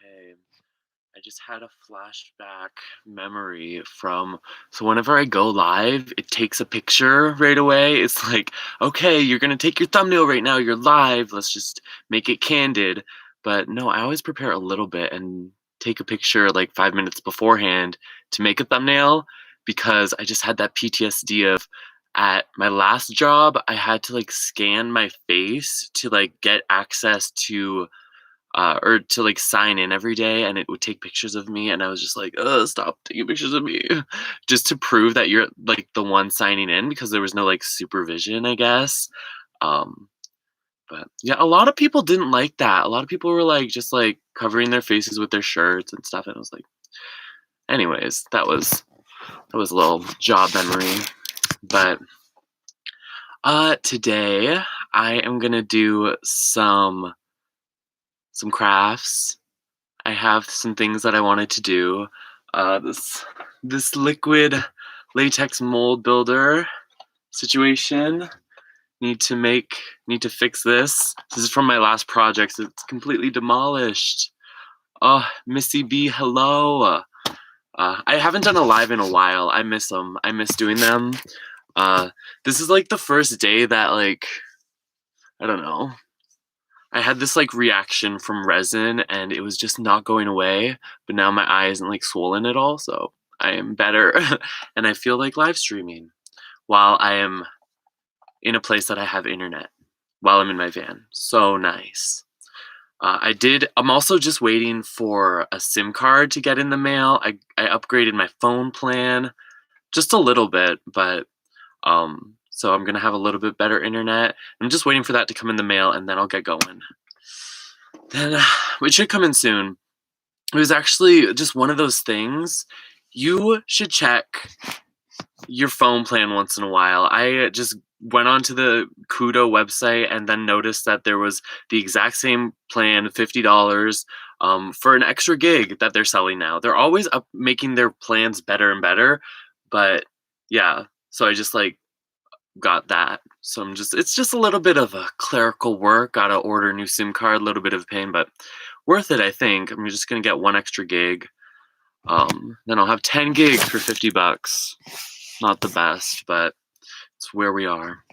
Okay, I just had a flashback memory from so whenever I go live, it takes a picture right away. It's like, okay, you're gonna take your thumbnail right now, you're live, let's just make it candid. But no, I always prepare a little bit and take a picture like 5 minutes beforehand to make a thumbnail because I just had that PTSD of at my last job, I had to like scan my face to like get access to or to like sign in every day and it would take pictures of me and I was just like, stop taking pictures of me. Just to prove that you're like the one signing in because there was no like supervision, I guess. Um, but yeah, a lot of people didn't like that. A lot of people were like just like covering their faces with their shirts and stuff. And it was like, anyways, that was a little job memory. But today I am gonna do some crafts. I have some things that I wanted to do. This liquid latex mold builder situation. Need to fix this. This is from my last project. So it's completely demolished. Oh, Missy B, hello. I haven't done a live in a while. I miss them. I miss doing them. This is like the first day that like I don't know. I had this like reaction from resin and it was just not going away, but now my eye isn't like swollen at all, so I am better and I feel like live streaming while I am in a place that I have internet while I'm in my van. So nice. I'm also just waiting for a SIM card to get in the mail. I upgraded my phone plan just a little bit, but so I'm gonna have a little bit better internet. I'm just waiting for that to come in the mail and then I'll get going. Then it should come in soon. It was actually just one of those things. You should check your phone plan once in a while. I just went onto the Kudo website and then noticed that there was the exact same plan, $50, for an extra gig that they're selling now. They're always up making their plans better and better, but yeah. So I just like got that. So it's just a little bit of a clerical work. Gotta order a new SIM card, a little bit of pain, but worth it, I think. I'm just gonna get one extra gig. Then I'll have 10 gigs for $50. Not the best, but it's where we are.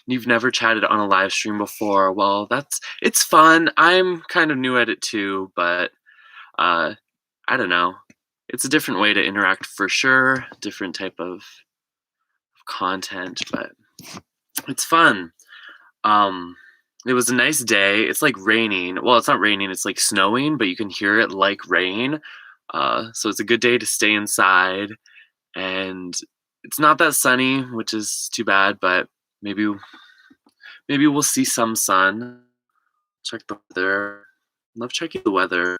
You've never chatted on a live stream before. Well, it's fun. I'm kind of new at it too, but I don't know. It's a different way to interact for sure. Different type of content, but it's fun. It was a nice day. It's like raining. Well, it's not raining, it's like snowing, but you can hear it like rain. So it's a good day to stay inside and it's not that sunny, which is too bad, but maybe we'll see some sun. Check the weather. Love checking the weather.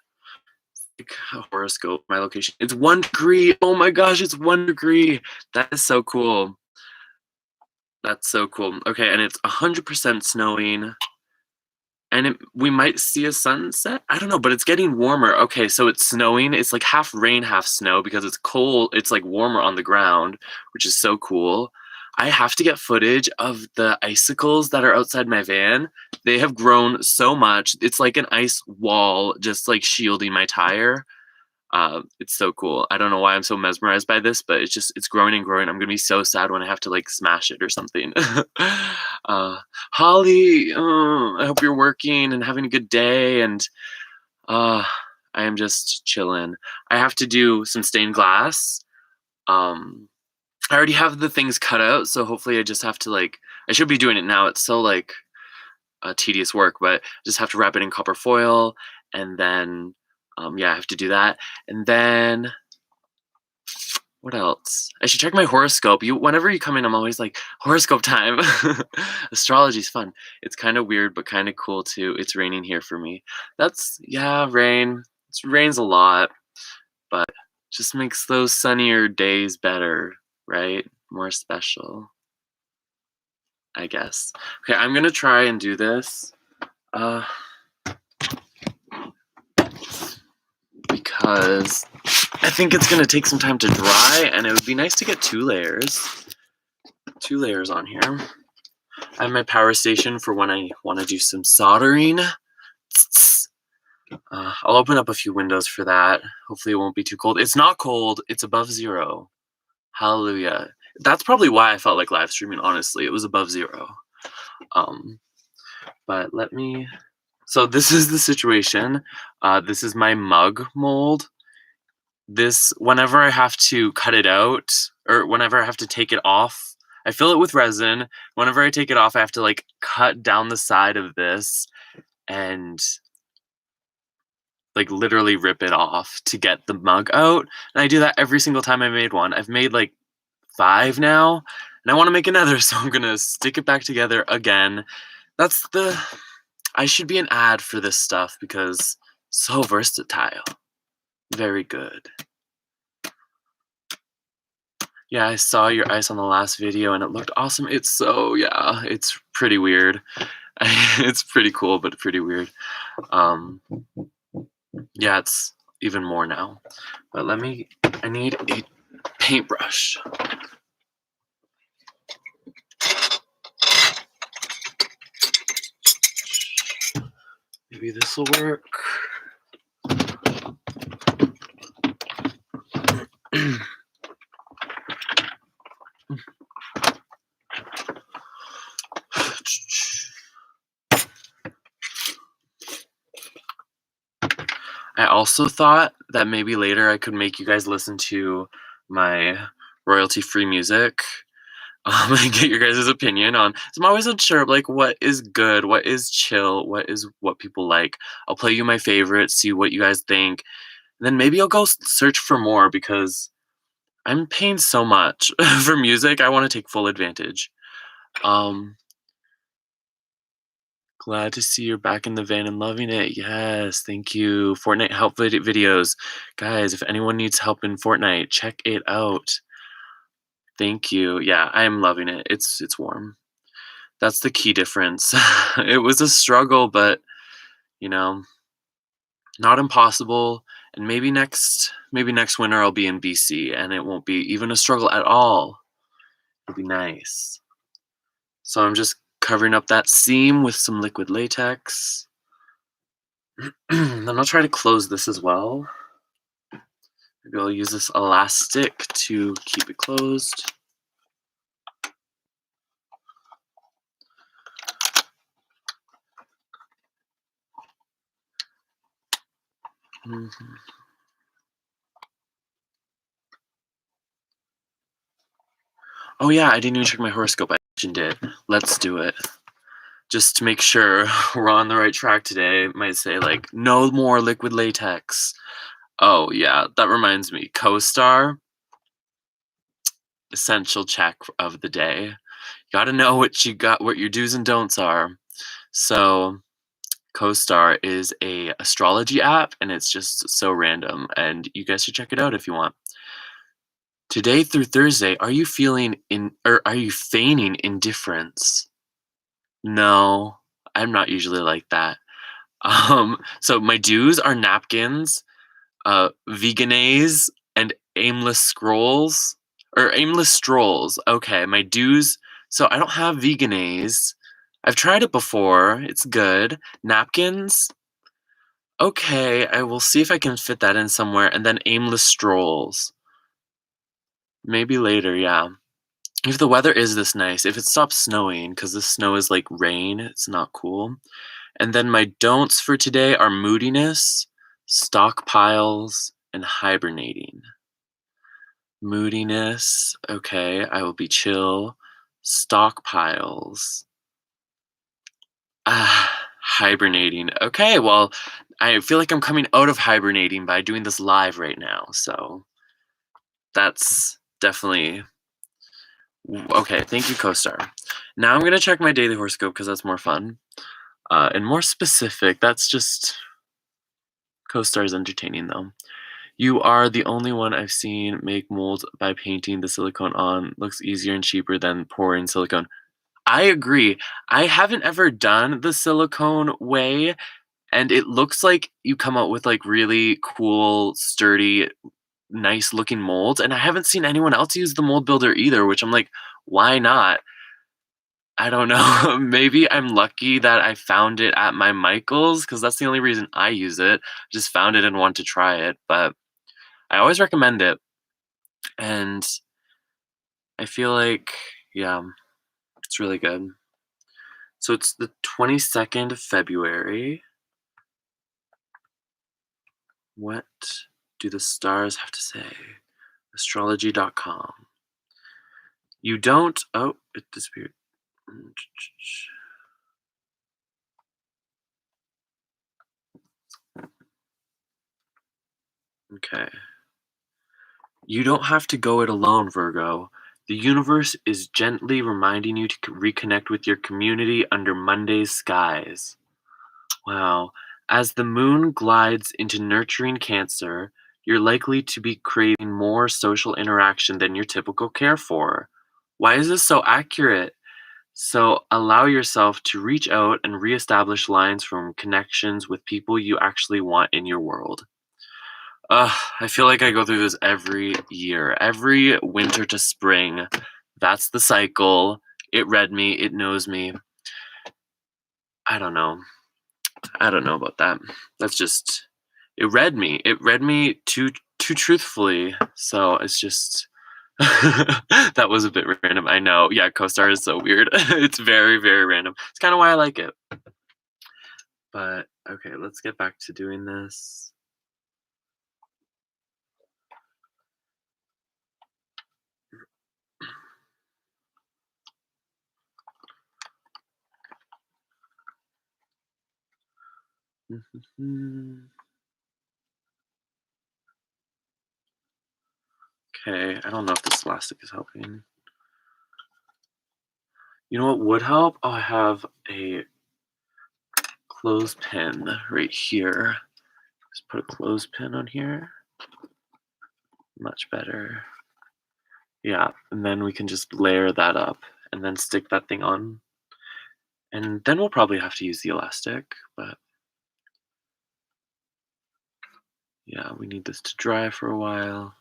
Like a horoscope, my location. It's 1 degree. Oh my gosh, it's 1 degree. That is so cool. That's so cool. Okay, and it's 100% snowing. And we might see a sunset. I don't know, but it's getting warmer. Okay, so it's snowing. It's like half rain, half snow because it's cold. It's like warmer on the ground, which is so cool. I have to get footage of the icicles that are outside my van. They have grown so much. It's like an ice wall just like shielding my tire. It's so cool. I don't know why I'm so mesmerized by this, but it's growing and growing. I'm gonna be so sad when I have to like smash it or something. Holly, I hope you're working and having a good day. And I am just chilling. I have to do some stained glass. I already have the things cut out, so hopefully I just have to like I should be doing it now. It's so like tedious work, but I just have to wrap it in copper foil and then yeah, I have to do that. And then what else? I should check my horoscope. Whenever you come in, I'm always like, horoscope time. Astrology's fun. It's kind of weird, but kind of cool too. It's raining here for me. Yeah, rain. It rains a lot, but just makes those sunnier days better, right? More special, I guess. Okay, I'm gonna try and do this. Because I think it's gonna take some time to dry and it would be nice to get 2 layers. 2 layers on here. I have my power station for when I want to do some soldering. I'll open up a few windows for that. Hopefully it won't be too cold. It's not cold. It's above 0. Hallelujah. That's probably why I felt like live streaming, honestly. It was above 0. Um, but let me so this is the situation. This is my mug mold. Whenever I have to cut it out, or whenever I have to take it off, I fill it with resin. Whenever I take it off, I have to, like, cut down the side of this and, like, literally rip it off to get the mug out, and I do that every single time I made one. I've made, like, 5 now, and I wanna make another, so I'm gonna stick it back together again. That's the I should be an ad for this stuff because so versatile. Very good. Yeah, I saw your ice on the last video and it looked awesome. It's pretty weird. It's pretty cool, but pretty weird. Um, yeah, it's even more now. But I need a paintbrush. Maybe this will work. I also thought that maybe later I could make you guys listen to my royalty-free music, and get your guys' opinion on. So I'm always unsure of, like, what is good, what is chill, what people like. I'll play you my favorites, see what you guys think, and then maybe I'll go search for more because I'm paying so much for music. I want to take full advantage. Um, Glad to see you're back in the van and loving it. Yes, thank you. Fortnite help videos. Guys, if anyone needs help in Fortnite, check it out. Thank you. Yeah, I am loving it. It's warm. That's the key difference. It was a struggle, but you know, not impossible. And maybe next winter I'll be in BC and it won't be even a struggle at all. It'll be nice. So I'm just covering up that seam with some liquid latex. Then I'll try to close this as well. Maybe I'll use this elastic to keep it closed. Oh yeah, I didn't even check my horoscope. I mentioned it. Let's do it. Just to make sure we're on the right track today. It might say, like, no more liquid latex. Oh yeah, that reminds me. Co-star, essential check of the day. You gotta know what your do's and don'ts are. So Co-star is a astrology app and it's just so random and you guys should check it out if you want. Today through Thursday, are you feeling are you feigning indifference? No, I'm not usually like that. So my do's are napkins, veganese, and aimless scrolls or aimless strolls. Okay, my do's. So I don't have veganese. I've tried it before. It's good. Napkins. Okay, I will see if I can fit that in somewhere. And then aimless strolls. Maybe later, yeah. If the weather is this nice, if it stops snowing, because the snow is like rain, it's not cool. And then my don'ts for today are moodiness, stockpiles, and hibernating. Moodiness, okay, I will be chill. Stockpiles. Hibernating. Okay, well, I feel like I'm coming out of hibernating by doing this live right now, so that's definitely okay. Thank you, co-star. Now I'm gonna check my daily horoscope because that's more fun and more specific. That's just co-star's entertaining though. You are the only one I've seen make molds by painting the silicone on. Looks easier and cheaper than pouring silicone. I agree. I haven't ever done the silicone way, and it looks like you come out with, like, really cool, sturdy, nice-looking molds, and I haven't seen anyone else use the mold builder either, which I'm like, "Why not?" I don't know. Maybe I'm lucky that I found it at my Michael's because that's the only reason I use it. Just found it and want to try it, but I always recommend it, and I feel like, yeah, it's really good. So it's the 22nd of February. What do the stars have to say? Astrology.com. You don't. Oh, it disappeared. Okay. You don't have to go it alone, Virgo. The universe is gently reminding you to reconnect with your community under Monday's skies. Wow. As the moon glides into nurturing Cancer, you're likely to be craving more social interaction than your typical care for. Why is this so accurate? So allow yourself to reach out and reestablish lines from connections with people you actually want in your world. I feel like I go through this every year. Every winter to spring. That's the cycle. It read me, it knows me. I don't know. I don't know about that. That's just it read me. It read me too truthfully. So it's just that was a bit random. I know. Yeah, co-star is so weird. It's very, very random. It's kind of why I like it. But okay, let's get back to doing this. Okay, I don't know if this elastic is helping. You know what would help? Oh, I have a clothespin right here. Just put a clothespin on here. Much better. Yeah, and then we can just layer that up and then stick that thing on. And then we'll probably have to use the elastic, but yeah, we need this to dry for a while.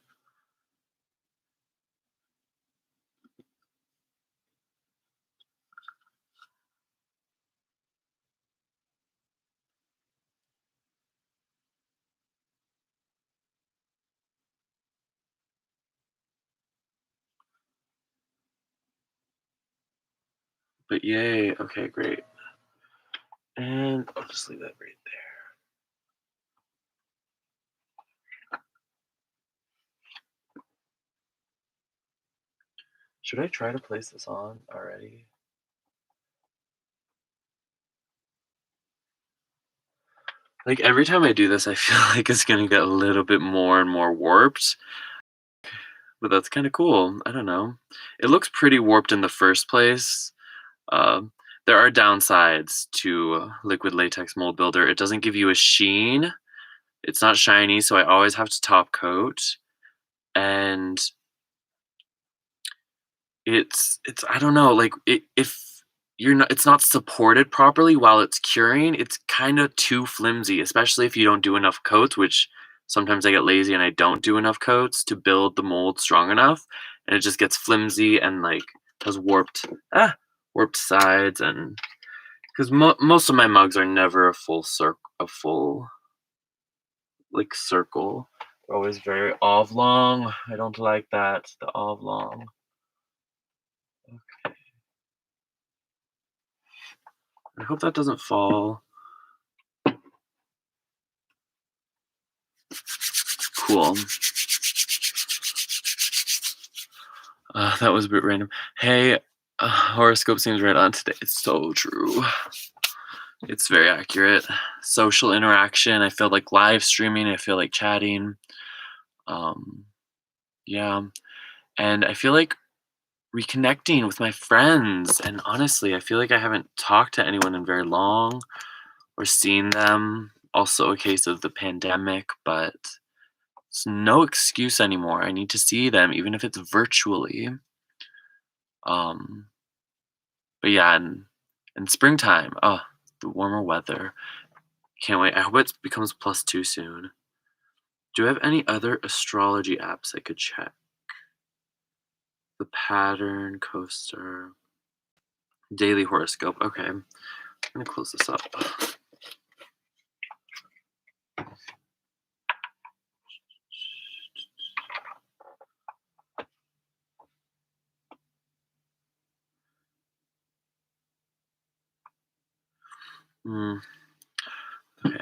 But yay, okay, great. And I'll just leave that right there. Should I try to place this on already? Like every time I do this, I feel like it's gonna get a little bit more and more warped, but that's kind of cool. I don't know. It looks pretty warped in the first place. Um, there are downsides to liquid latex mold builder. It doesn't give you a sheen. It's not shiny, so I always have to top coat. And it's I don't know, like if you're not it's not supported properly while it's curing, it's kind of too flimsy, especially if you don't do enough coats, which sometimes I get lazy and I don't do enough coats to build the mold strong enough, and it just gets flimsy and like has warped sides. And because most of my mugs are never a full like circle. They're always very oblong. I don't like that, the oblong. I hope that doesn't fall. Cool. That was a bit random. Hey, horoscope seems right on today. It's so true. It's very accurate. Social interaction. I feel like live streaming. I feel like chatting. Um, yeah. And I feel like reconnecting with my friends. And honestly, I feel like I haven't talked to anyone in very long or seen them. Also, a case of the pandemic, but it's no excuse anymore. I need to see them, even if it's virtually. Um, but yeah, and springtime. Oh, the warmer weather. Can't wait. I hope it becomes +2 soon. Do I have any other astrology apps I could check? The pattern coaster. Daily horoscope. Okay. I'm gonna close this up. Okay.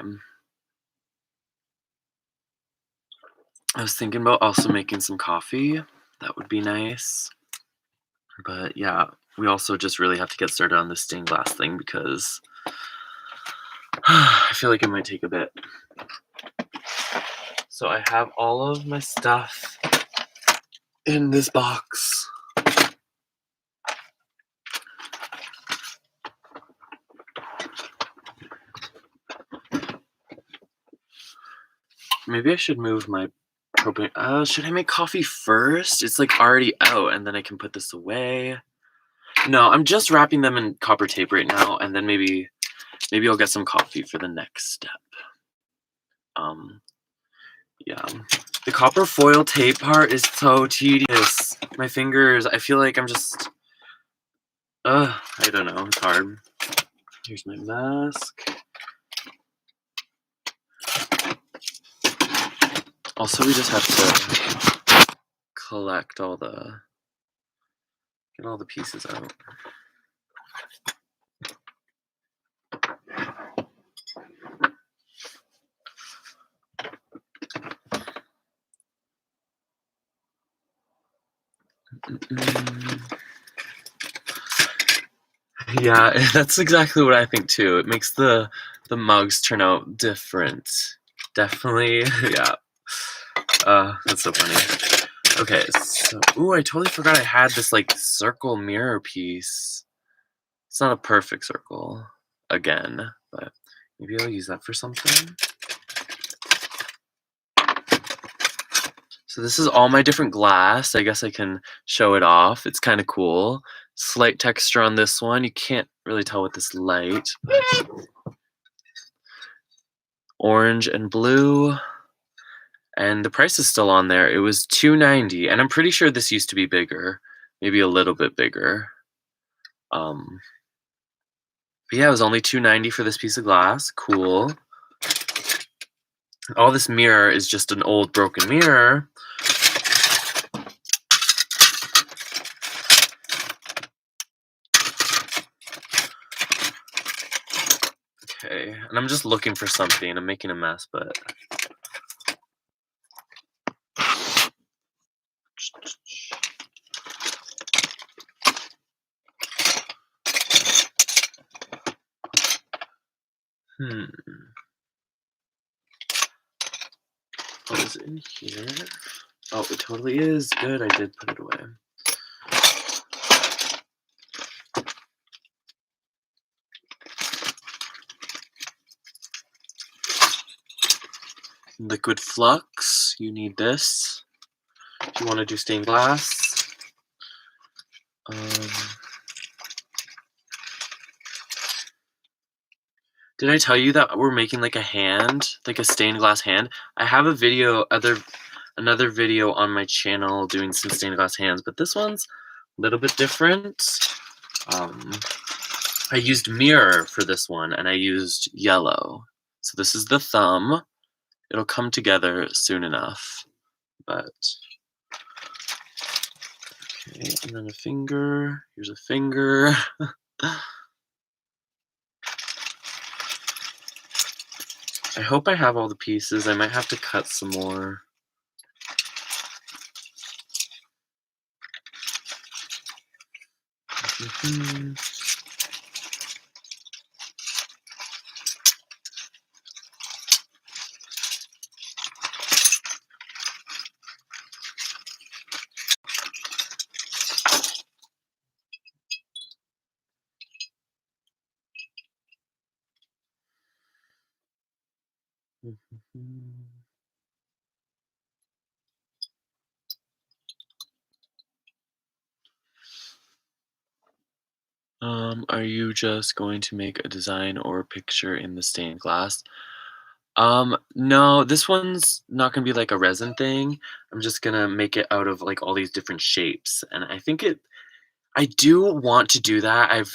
I was thinking about also making some coffee. That would be nice. But yeah, we also just really have to get started on this stained glass thing because I feel like it might take a bit. So I have all of my stuff in this box. Maybe I should move my propane. Should I make coffee first? It's like already out, and then I can put this away. No, I'm just wrapping them in copper tape right now, and then maybe I'll get some coffee for the next step. Yeah. The copper foil tape part is so tedious. My fingers, I feel like I'm just, I don't know, it's hard. Here's my mask. Also, we just have to collect get all the pieces out. Yeah, that's exactly what I think too. It makes the mugs turn out different. Definitely, yeah. That's so funny. Okay, so I totally forgot I had this like circle mirror piece. It's not a perfect circle again, but maybe I'll use that for something. So this is all my different glass. I guess I can show it off. It's kind of cool. Slight texture on this one. You can't really tell with this light, but orange and blue. And the price is still on there. It was $2.90, and I'm pretty sure this used to be bigger, maybe a little bit bigger. But yeah, it was only $2.90 for this piece of glass. Cool. All this mirror is just an old broken mirror. Okay, and I'm just looking for something. I'm making a mess, but what is in here? Oh, it totally is. Good, I did put it away. Liquid Flux, you need this if you want to do stained glass. Did I tell you that we're making like a hand, like a stained glass hand? I have a video, another video on my channel doing some stained glass hands, but this one's a little bit different. I used mirror for this one, and I used yellow. So this is the thumb. It'll come together soon enough, but okay, and then a finger. Here's a finger. I hope I have all the pieces. I might have to cut some more. Are you just going to make a design or a picture in the stained glass? No, this one's not gonna be like a resin thing. I'm just gonna make it out of like all these different shapes, and I do want to do that.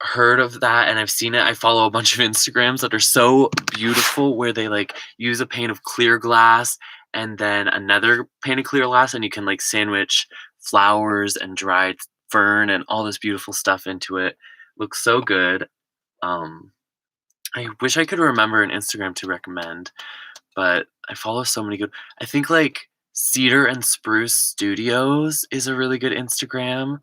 heard of that and I've seen it. I follow a bunch of Instagrams that are so beautiful where they like use a pane of clear glass and then another pane of clear glass and you can like sandwich flowers and dried fern and all this beautiful stuff into it. Looks so good. Um, I wish I could remember an Instagram to recommend, but I follow so many good. I think like Cedar and Spruce Studios is a really good Instagram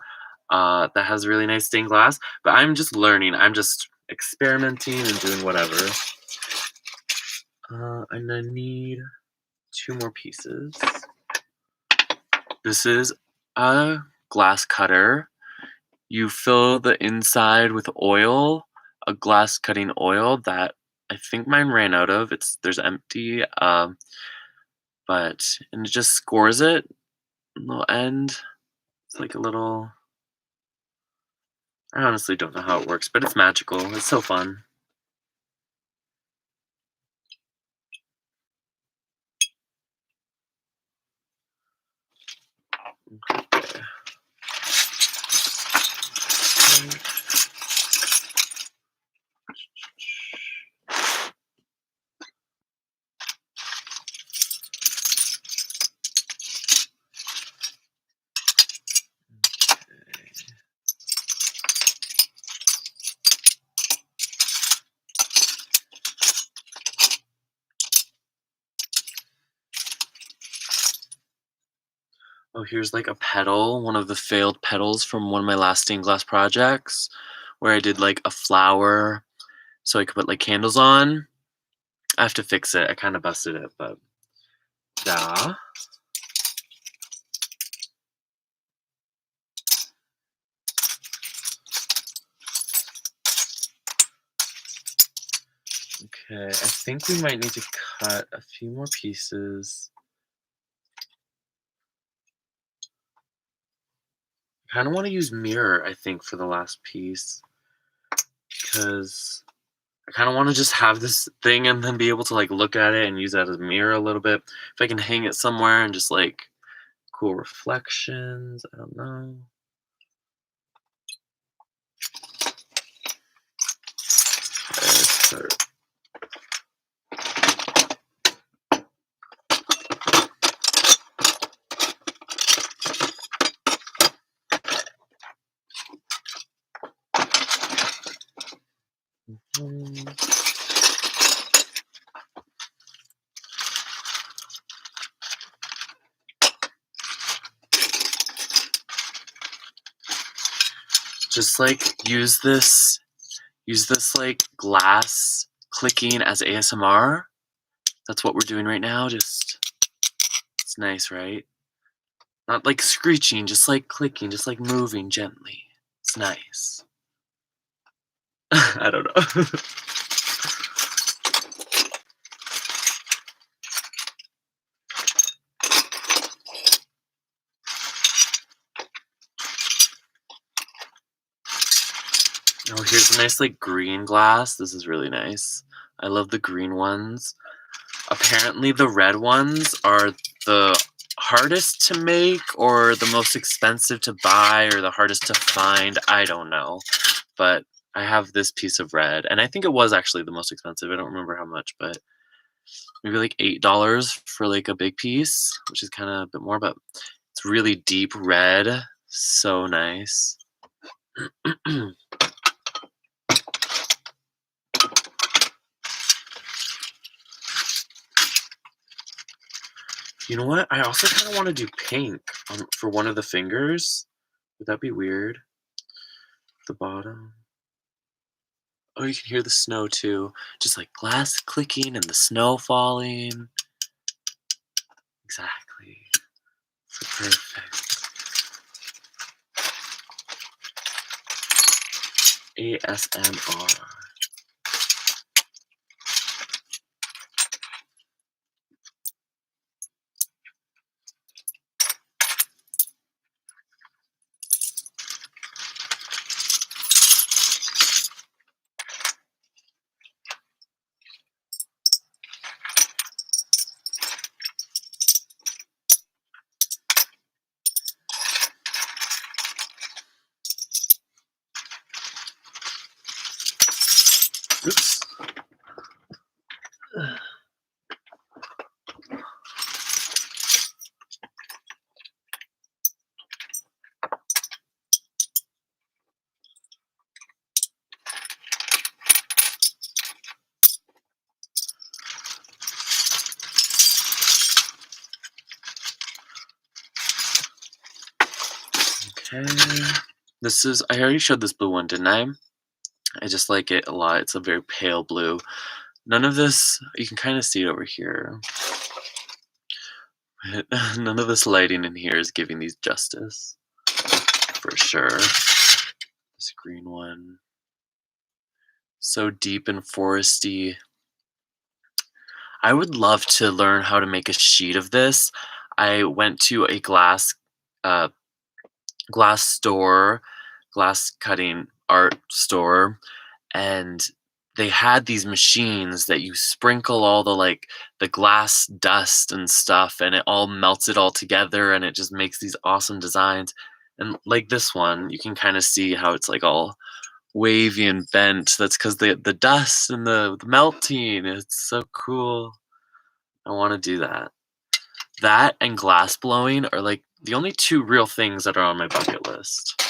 that has really nice stained glass. But I'm just learning. I'm just experimenting and doing whatever. And I need 2 more pieces. This is a glass cutter. You fill the inside with oil, a glass cutting oil that I think mine ran out of. There's empty, and it just scores it. Little end. It's like a little. I honestly don't know how it works, but it's magical. It's so fun. Okay. Oh, here's like a petal, one of the failed petals from one of my last stained glass projects, where I did like a flower so I could put like candles on. I have to fix it. I kind of busted it, but yeah. Okay, I think we might need to cut a few more pieces. I kind of want to use mirror, I think, for the last piece, because I kind of want to just have this thing and then be able to like look at it and use that as a mirror a little bit. If I can hang it somewhere and just like cool reflections, I don't know. Okay, just like use this like glass clicking as ASMR. That's what we're doing right now. Just it's nice, right? Not like screeching, just like clicking, just like moving gently. It's nice. I don't know. Oh, here's a nice like green glass. This is really nice. I love the green ones. Apparently the red ones are the hardest to make or the most expensive to buy or the hardest to find. I don't know. But I have this piece of red and I think it was actually the most expensive. I don't remember how much, but maybe like $8 for like a big piece, which is kind of a bit more, but it's really deep red. So nice. You know what? I also kind of want to do pink for one of the fingers. Would that be weird? The bottom. Oh, you can hear the snow too. Just like glass clicking and the snow falling. Exactly. So perfect. ASMR. Oops. Okay. I already showed this blue one, didn't I? I just like it a lot. It's a very pale blue. None of this, you can kind of see it over here. None of this lighting in here is giving these justice. For sure. This green one. So deep and foresty. I would love to learn how to make a sheet of this. I went to a glass store, glass cutting art store, and they had these machines that you sprinkle all the glass dust and stuff, and it all melts it all together, and it just makes these awesome designs. And like this one, you can kind of see how it's like all wavy and bent. That's because the dust and the melting. It's so cool. I want to do that. That and glass blowing are like the only two real things that are on my bucket list.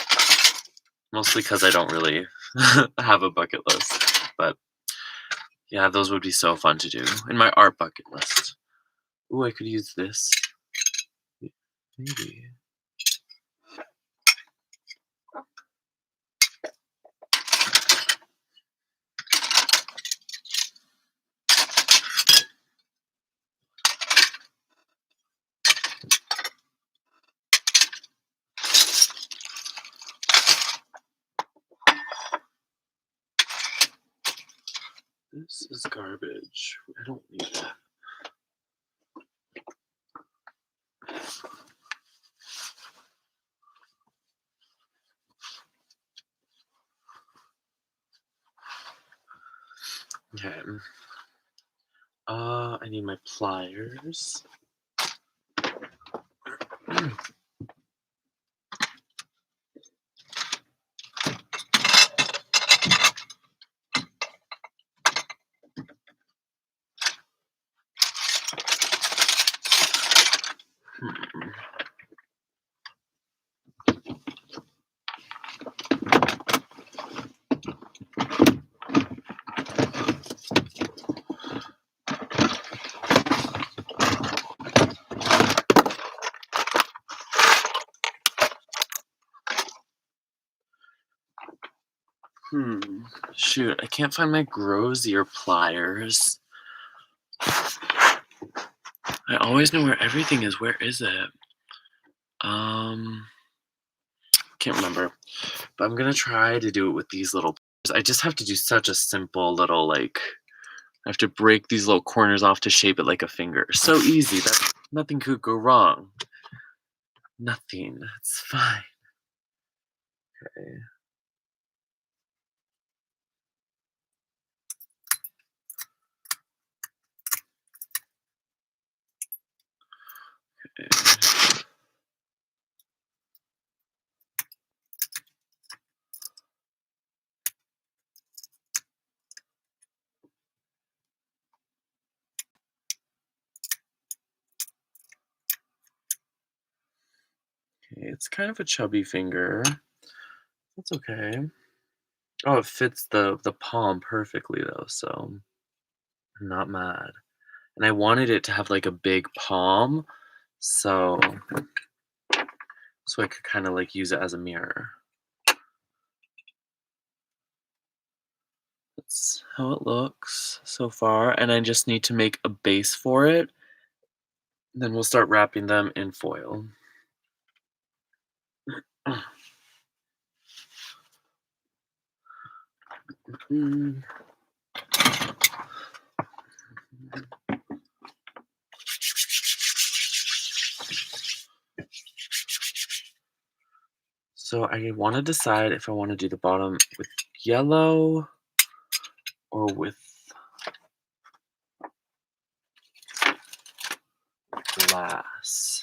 Mostly because I don't really have a bucket list. But yeah, those would be so fun to do in my art bucket list. Ooh, I could use this. Maybe. This is garbage. I don't need that. Okay. I need my pliers. Shoot, I can't find my Grozier pliers. I always know where everything is. Where is it? Can't remember. But I'm gonna try to do it with these little pliers. I just have to do such a simple little I have to break these little corners off to shape it like a finger. So easy that nothing could go wrong. Nothing. It's fine. Okay. It's kind of a chubby finger. That's okay. Oh, it fits the palm perfectly though, so I'm not mad. And I wanted it to have like a big palm, so I could kind of use it as a mirror. That's how it looks so far, and I just need to make a base for it. Then we'll start wrapping them in foil. So I want to decide if I want to do the bottom with yellow or with glass.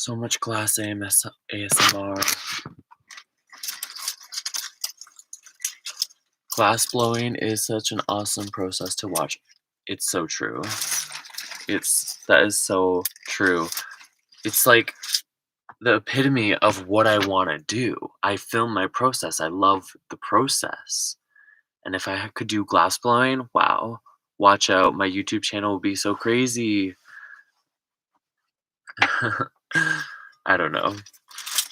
So much glass ASMR. Glass blowing is such an awesome process to watch. It's so true. That is so true. It's like the epitome of what I want to do. I film my process. I love the process. And if I could do glass blowing, wow, watch out. My YouTube channel will be so crazy. I don't know.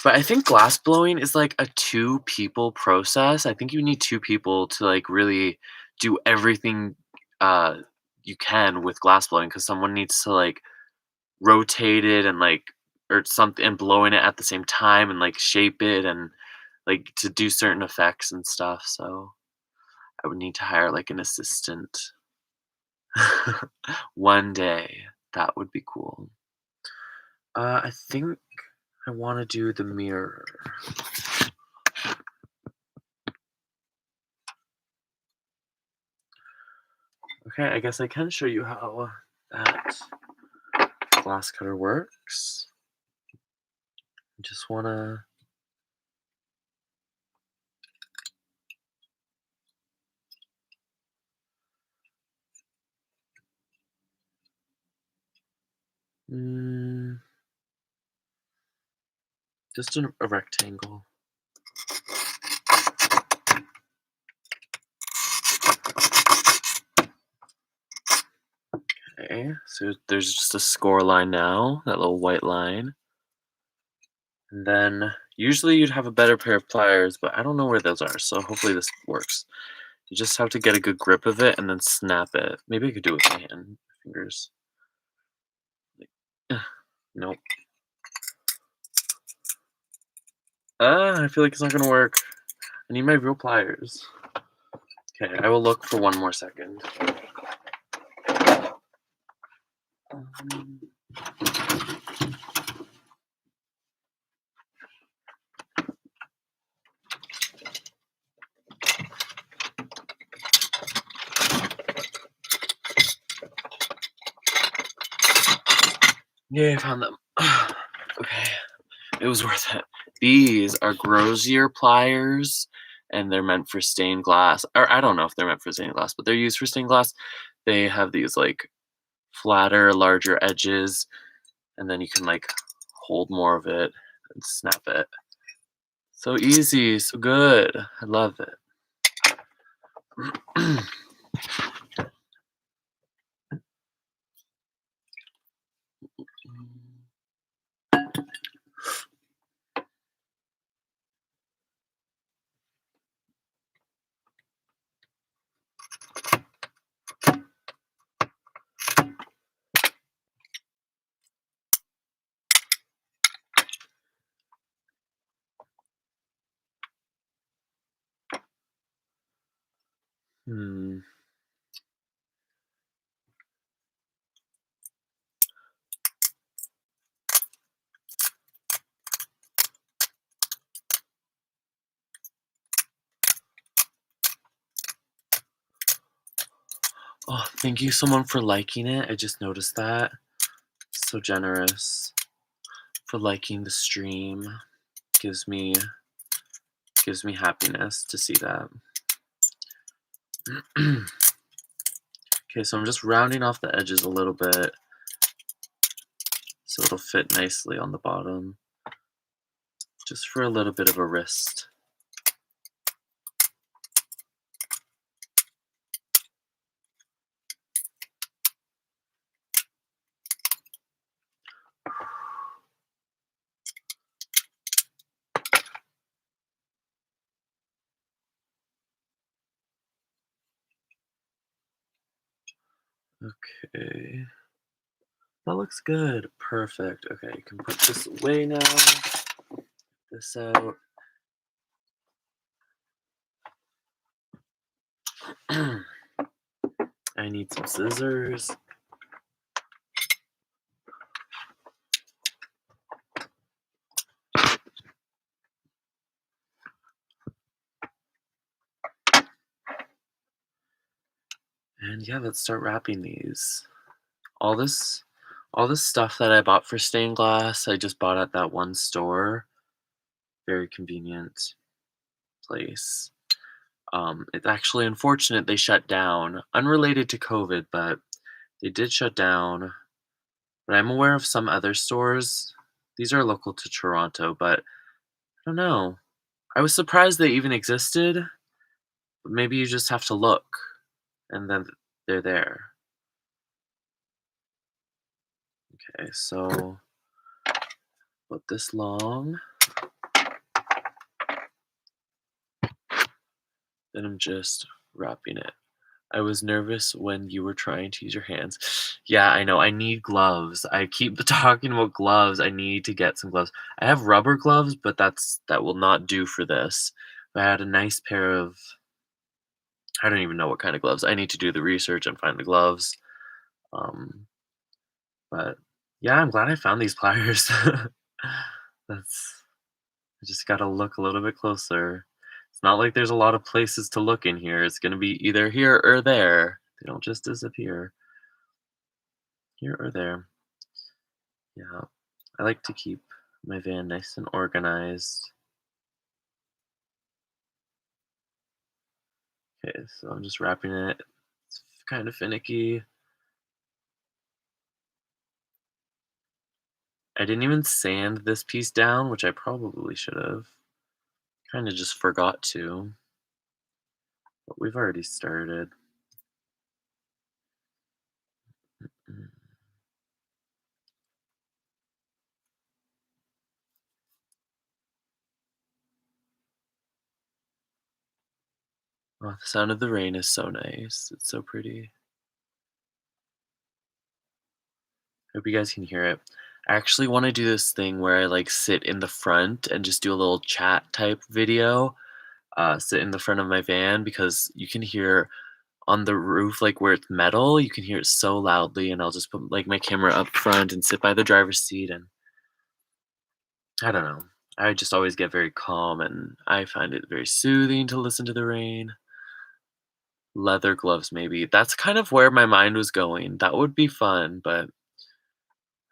But I think glass blowing is like a two people process. I think you need two people to like really do everything uh you can with glass blowing because someone needs to like rotate it and like or something and blowing it at the same time and like shape it and like to do certain effects and stuff. So I would need to hire like an assistant. One day. That would be cool. I think I want to do the mirror. Okay, I guess I can show you how that glass cutter works. I just want to just a rectangle. Okay, so there's just a score line now, that little white line. And then usually you'd have a better pair of pliers, but I don't know where those are, so hopefully this works. You just have to get a good grip of it and then snap it. Maybe I could do it with my hand, fingers. Nope. I feel like it's not gonna work. I need my real pliers. Okay, I will look for one more second. Yay, I found them. Okay, it was worth it. These are Grosier pliers, and they're meant for stained glass. Or I don't know if they're meant for stained glass, but they're used for stained glass. They have these like flatter, larger edges, and then you can like hold more of it and snap it. So easy, so good. I love it. Hmm. Oh, thank you someone for liking it. I just noticed that. So generous for liking the stream. Gives me happiness to see that. Okay, so I'm just rounding off the edges a little bit so it'll fit nicely on the bottom. Just for a little bit of a wrist. Okay. That looks good. Perfect. Okay, you can put this away now. This out. I need some scissors. And yeah, let's start wrapping these. All this All this stuff that I bought for stained glass, I just bought at that one store. Very convenient place. It's actually unfortunate they shut down. Unrelated to COVID, but they did shut down. But I'm aware of some other stores. These are local to Toronto, but I don't know. I was surprised they even existed. But maybe you just have to look, and then they're there. Okay, so put this long. Then I'm just wrapping it. I was nervous when you were trying to use your hands. Yeah, I know. I need gloves. I keep talking about gloves. I need to get some gloves. I have rubber gloves, but that will not do for this. If I had a nice pair of, I don't even know what kind of gloves. I need to do the research and find the gloves. Um, but yeah, I'm glad I found these pliers. That's I just gotta look a little bit closer. It's not like there's a lot of places to look in here. It's gonna be either here or there. They don't just disappear. Here or there. Yeah. I like to keep my van nice and organized. Okay, so I'm just wrapping it. It's kind of finicky. I didn't even sand this piece down, which I probably should have. Kind of just forgot to, but we've already started. Mm. Oh, the sound of the rain is so nice. It's so pretty. Hope you guys can hear it. I actually want to do this thing where I like sit in the front and just do a little chat type video. Sit in the front of my van because you can hear on the roof, like where it's metal, you can hear it so loudly, and I'll just put like my camera up front and sit by the driver's seat, and I don't know. I just always get very calm, and I find it very soothing to listen to the rain. Leather gloves, maybe. That's kind of where my mind was going. That would be fun, but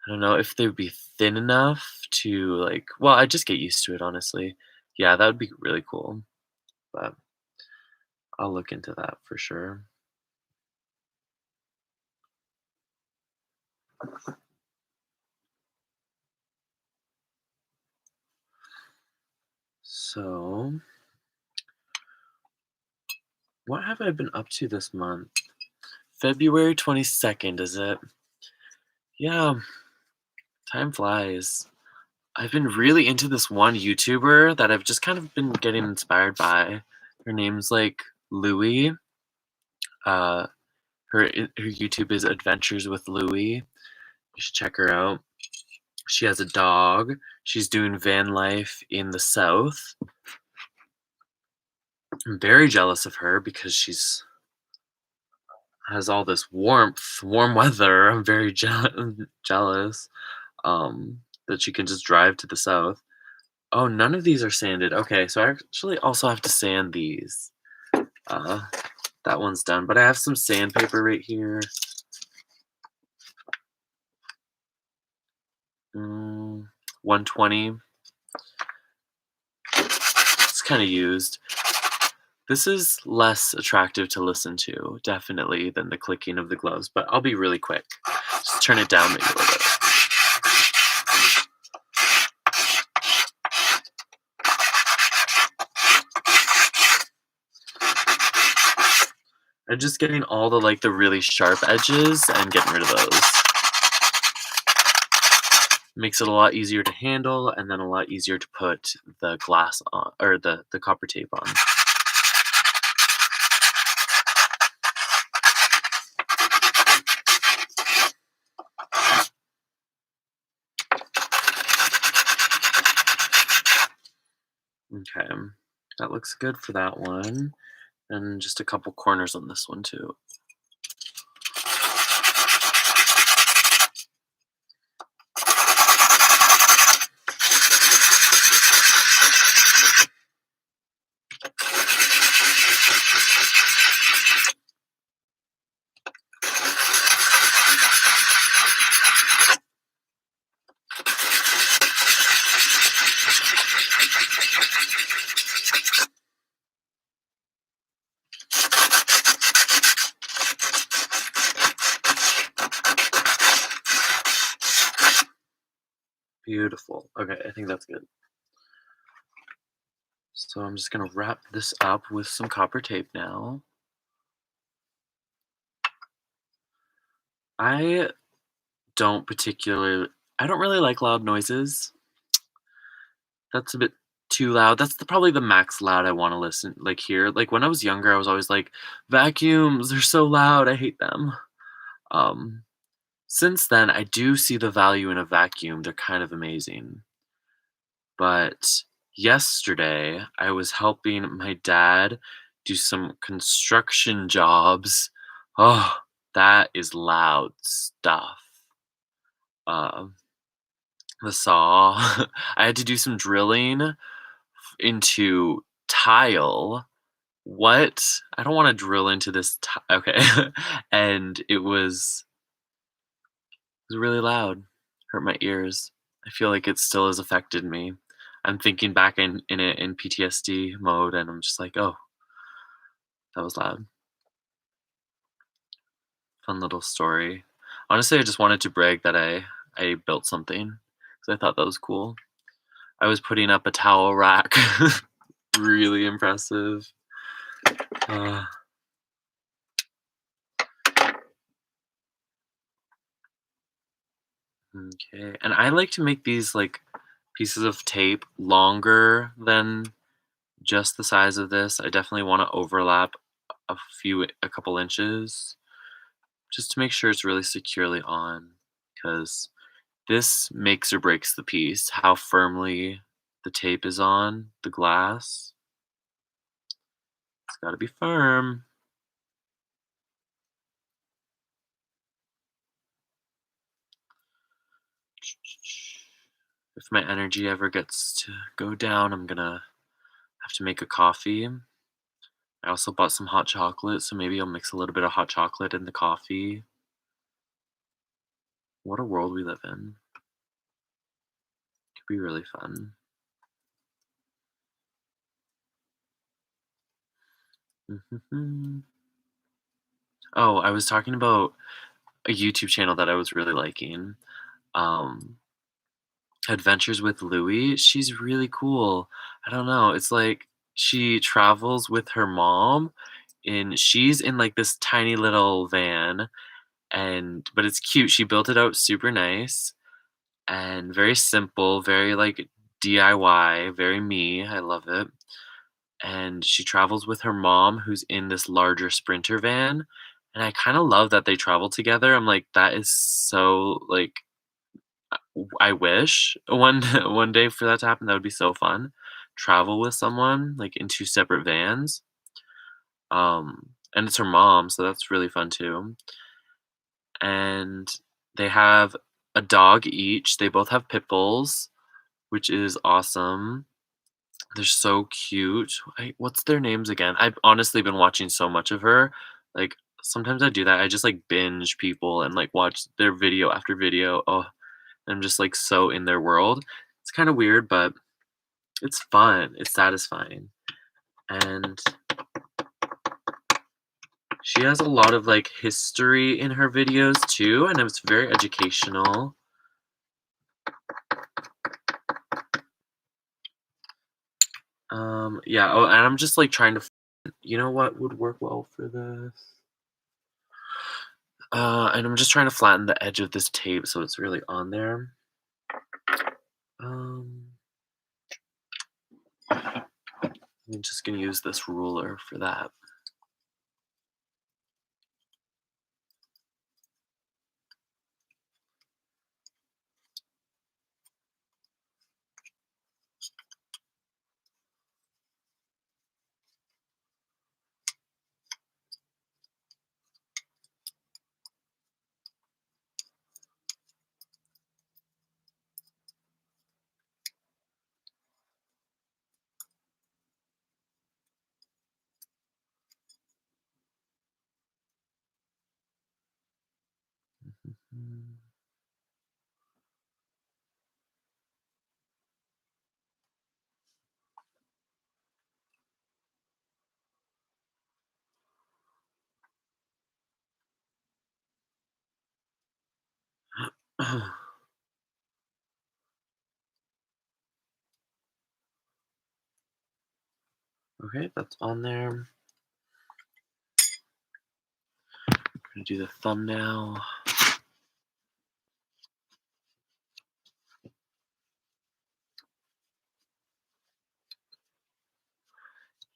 I don't know if they would be thin enough to like. Well, I just get used to it, honestly. Yeah, that would be really cool, but I'll look into that for sure. So, what have I been up to this month? February 22nd, is it? Yeah, time flies. I've been really into this one YouTuber that I've just kind of been getting inspired by. Her name's like Louie. Uh, her YouTube is Adventures with Louie. You should check her out. She has a dog. She's doing van life in the South. I'm very jealous of her because she's has all this warm weather. I'm very jealous that she can just drive to the South. Oh, none of these are sanded. Okay, so I actually also have to sand these. Uh, that one's done, but I have some sandpaper right here. 120. It's kind of used. This is less attractive to listen to, definitely, than the clicking of the gloves, but I'll be really quick. Just turn it down maybe a little bit. I'm just getting all the like the really sharp edges and getting rid of those. Makes it a lot easier to handle and then a lot easier to put the glass on or the copper tape on. Okay, that looks good for that one. And just a couple corners on this one too. Beautiful. Okay, I think that's good. So I'm just gonna wrap this up with some copper tape now. I don't particularly I don't really like loud noises. That's a bit too loud. That's probably the max loud I wanna listen like, hear. Like, when I was younger, I was always like, "Vacuums, they're so loud, I hate them." Um, since then, I do see the value in a vacuum, they're kind of amazing. But yesterday, I was helping my dad do some construction jobs. Oh, that is loud stuff. Um, the saw. I had to do some drilling into tile. What? I don't wanna drill into this okay. And it was really loud. Hurt my ears. I feel like it still has affected me. I'm thinking back in it in PTSD mode, and I'm just like, "Oh, that was loud." Fun little story. Honestly, I just wanted to brag that I built something because I thought that was cool. I was putting up a towel rack. Really impressive. Uh, okay, and I like to make these, like, pieces of tape longer than just the size of this. I definitely wanna overlap a couple inches just to make sure it's really securely on, because this makes or breaks the piece, how firmly the tape is on the glass. It's gotta be firm. If my energy ever gets to go down, I'm gonna have to make a coffee. I also bought some hot chocolate, so maybe I'll mix a little bit of hot chocolate in the coffee. What a world we live in. Could be really fun. Mhm. Oh, I was talking about a YouTube channel that I was really liking. Um, Adventures with Louie. She's really cool. I don't know. It's like she travels with her mom, and she's in like this tiny little van, and but it's cute. She built it out super nice and very simple, very like DIY, very me. I love it. And she travels with her mom, who's in this larger sprinter van. And I kind of love that they travel together. I'm like, that is so like I wish one one day for that to happen. That would be so fun. Travel with someone like in two separate vans. And it's her mom, so that's really fun too. And they have a dog each. They both have pit bulls, which is awesome. They're so cute. What's their names again? I've honestly been watching so much of her. Like sometimes I do that. I just like binge people and like watch their video after video. Oh, I'm just like so in their world. It's kind of weird, but it's fun. It's satisfying. And she has a lot of like history in her videos too, and it's very educational. Yeah, oh, and I'm just like trying to you know what would work well for this? And I'm just trying to flatten the edge of this tape so it's really on there. Um, I'm just gonna use this ruler for that. Mm. Okay, that's on there. I'm gonna do the thumbnail.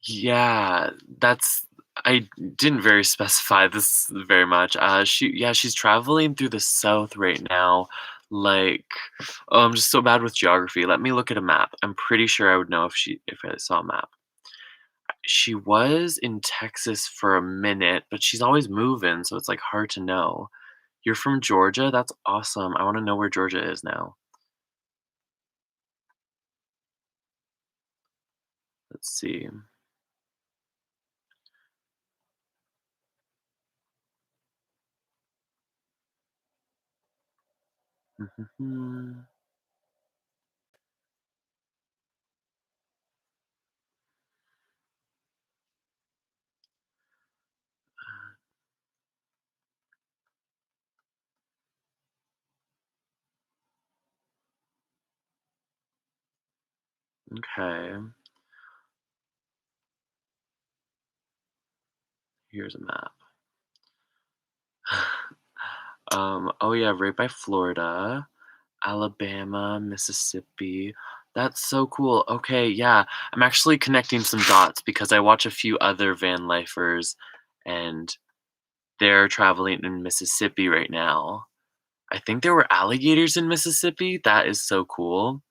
Yeah, that's I didn't very specify this very much. She's traveling through the South right now. Like, oh, I'm just so bad with geography. Let me look at a map. I'm pretty sure I would know if I saw a map. She was in Texas for a minute, but she's always moving, so it's like hard to know. You're from Georgia? That's awesome. I want to know where Georgia is now. Let's see. Okay, here's a map. Oh yeah, right by Florida, Alabama, Mississippi. That's so cool. Okay, yeah. I'm actually connecting some dots because I watch a few other van lifers and they're traveling in Mississippi right now. I think there were alligators in Mississippi. That is so cool.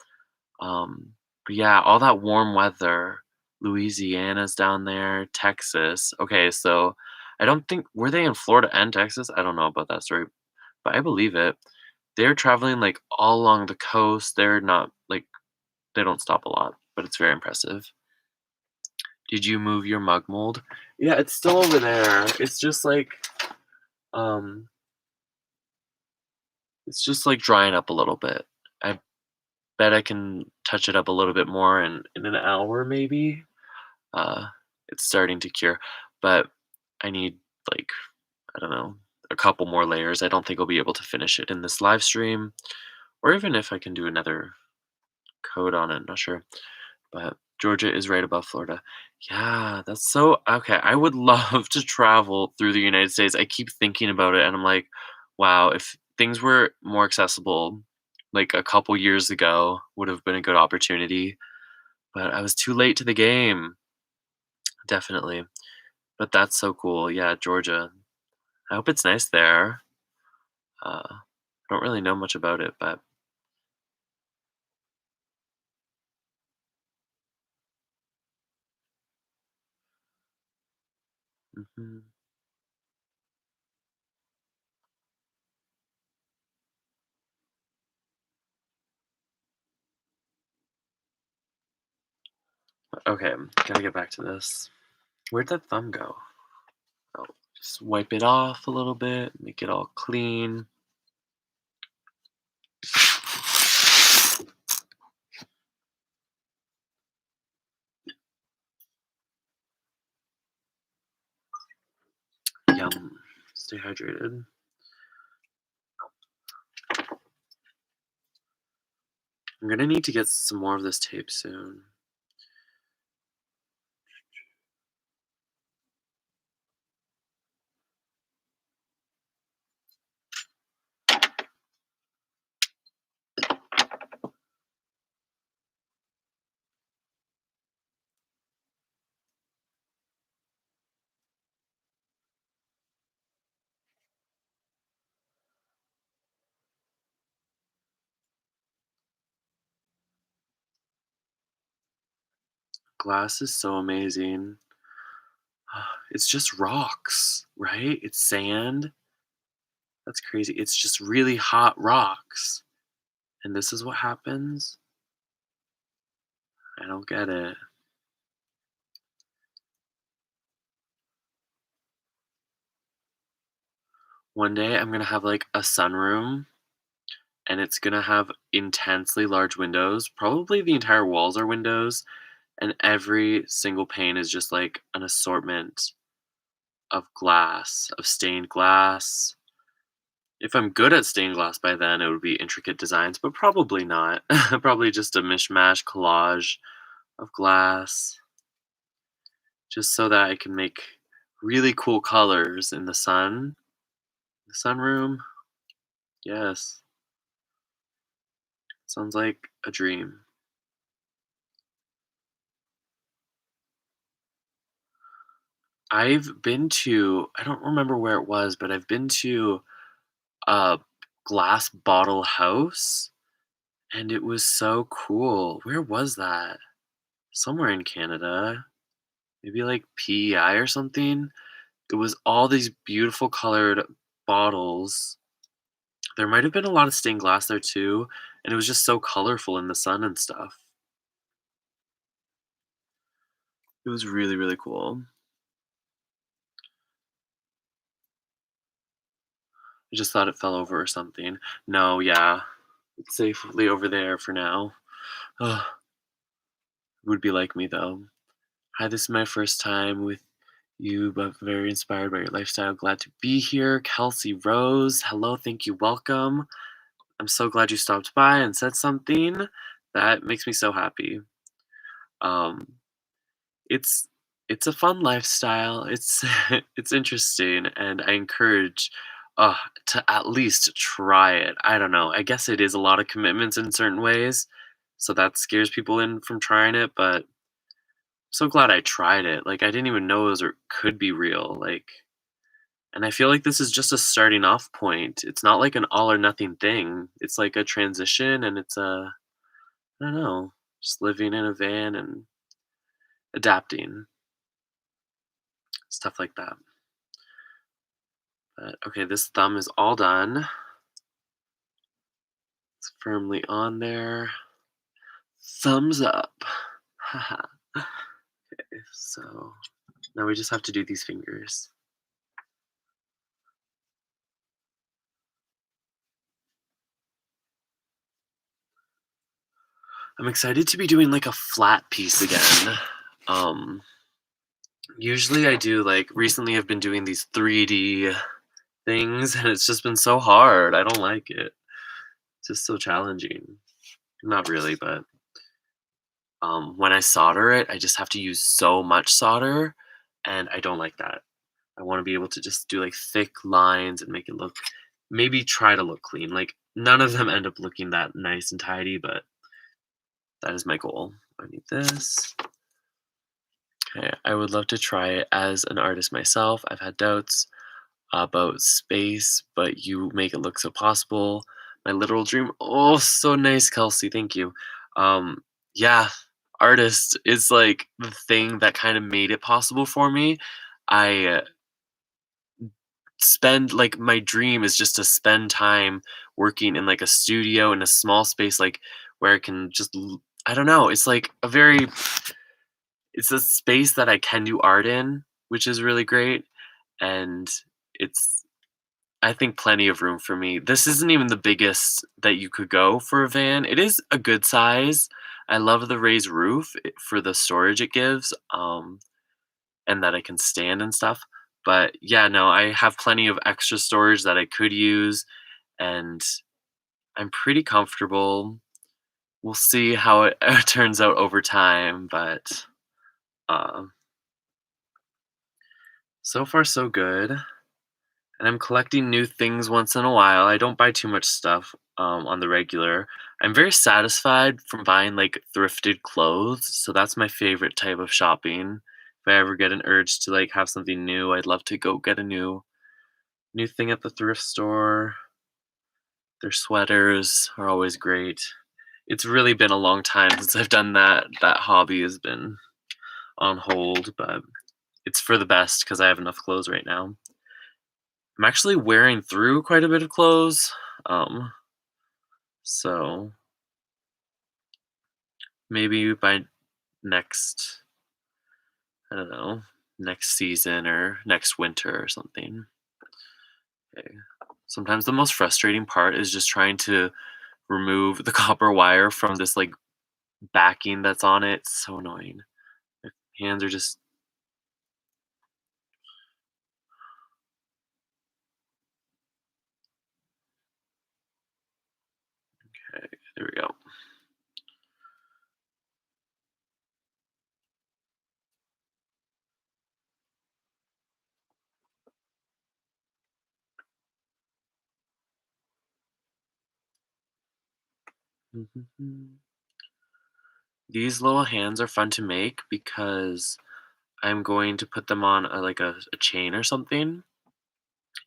Um, but yeah, all that warm weather. Louisiana's down there, Texas. Okay, so I don't think were they in Florida and Texas? I don't know about that story, but I believe it. They're traveling like all along the coast. They're not like they don't stop a lot, but it's very impressive. Did you move your mug mold? Yeah, it's still over there. Um it's just like drying up a little bit. I bet I can touch it up a little bit more in an hour maybe. Uh it's starting to cure, but I need like I don't know, a couple more layers. I don't think I'll be able to finish it in this live stream or even if I can do another coat on it, not sure. But Georgia is right above Florida. Yeah, that's so okay. I would love to travel through the United States. I keep thinking about it and I'm like, wow, if things were more accessible like a couple years ago would have been a good opportunity. But I was too late to the game, definitely. But that's so cool. Yeah, Georgia. I hope it's nice there. I don't really know much about it, but mhm. Okay, gotta get back to this. Where'd that thumb go? Oh, just wipe it off a little bit, make it all clean. Yum. Stay hydrated. I'm gonna need to get some more of this tape soon. Glass is so amazing. It's just rocks, right? It's sand. That's crazy. It's just really hot rocks. And this is what happens? I don't get it. One day I'm gonna have like a sunroom and it's gonna have intensely large windows. Probably the entire walls are windows, and every single pane is just like an assortment of glass, of stained glass. If I'm good at stained glass by then, it would be intricate designs, but probably not. Probably just a mishmash collage of glass. just so that I can make really cool colors in the sun. The sunroom. Yes. Sounds like a dream. I've been to I don't remember where it was, but I've been to a glass bottle house, and it was so cool. Where was that? Somewhere in Canada. Maybe like PEI or something. It was all these beautiful colored bottles. There might have been a lot of stained glass there too, and it was just so colorful in the sun and stuff. It was really, really cool. I just thought it fell over or something. No, yeah. It's safely over there for now. Ugh, would be like me though. Hi, this is my first time with you, but very inspired by your lifestyle. Glad to be here. Kelsey Rose, hello, thank you, welcome. I'm so glad you stopped by and said something. That makes me so happy. Um, it's it's a fun lifestyle. It's it's interesting, and I encourage to at least try it. I don't know. I guess it is a lot of commitments in certain ways, so that scares people in from trying it. But so glad I tried it. Like I didn't even know it was or could be real. Like, and I feel like this is just a starting off point. It's not like an all or nothing thing. It's like a transition, and it's a I don't know, just living in a van and adapting stuff like that. But okay, this thumb is all done. It's firmly on there. Thumbs up. Haha. Okay, so now we just have to do these fingers. I'm excited to be doing like a flat piece again. Um, Usually I do like recently I've been doing these 3D things and it's just been so hard. I don't like it. It's just so challenging. Not really, but when I solder it, I just have to use so much solder, and I don't like that. I want to be able to just do like thick lines and make it look, maybe try to look clean. Like none of them end up looking that nice and tidy, but that is my goal. I need this. Okay, I would love to try it as an artist myself. I've had doubts about space, but you make it look so possible. My literal dream. Oh, so nice, Kelsey. Thank you. Yeah, artist is like the thing that kind of made it possible for me. I spend like my dream is just to spend time working in like a studio in a small space, like where I can just I don't know. It's like a very it's a space that I can do art in, which is really great, and it's I think plenty of room for me. This isn't even the biggest that you could go for a van. It is a good size. I love the raised roof for the storage it gives, and that I can stand and stuff. But yeah, no, I have plenty of extra storage that I could use, and I'm pretty comfortable. We'll see how it turns out over time, but uh, so far so good. And I'm collecting new things once in a while. I don't buy too much stuff on the regular. I'm very satisfied from buying like thrifted clothes, so that's my favorite type of shopping. If I ever get an urge to like have something new, I'd love to go get a new thing at the thrift store. Their sweaters are always great. It's really been a long time since I've done that. That hobby has been on hold, but it's for the best because I have enough clothes right now. I'm actually wearing through quite a bit of clothes. Um, so maybe by next, I don't know, next season or next winter or something. Okay. Sometimes the most frustrating part is just trying to remove the copper wire from this like backing that's on it. It's so annoying. My hands are just okay. There we go. These little hands are fun to make because I'm going to put them on like a chain or something,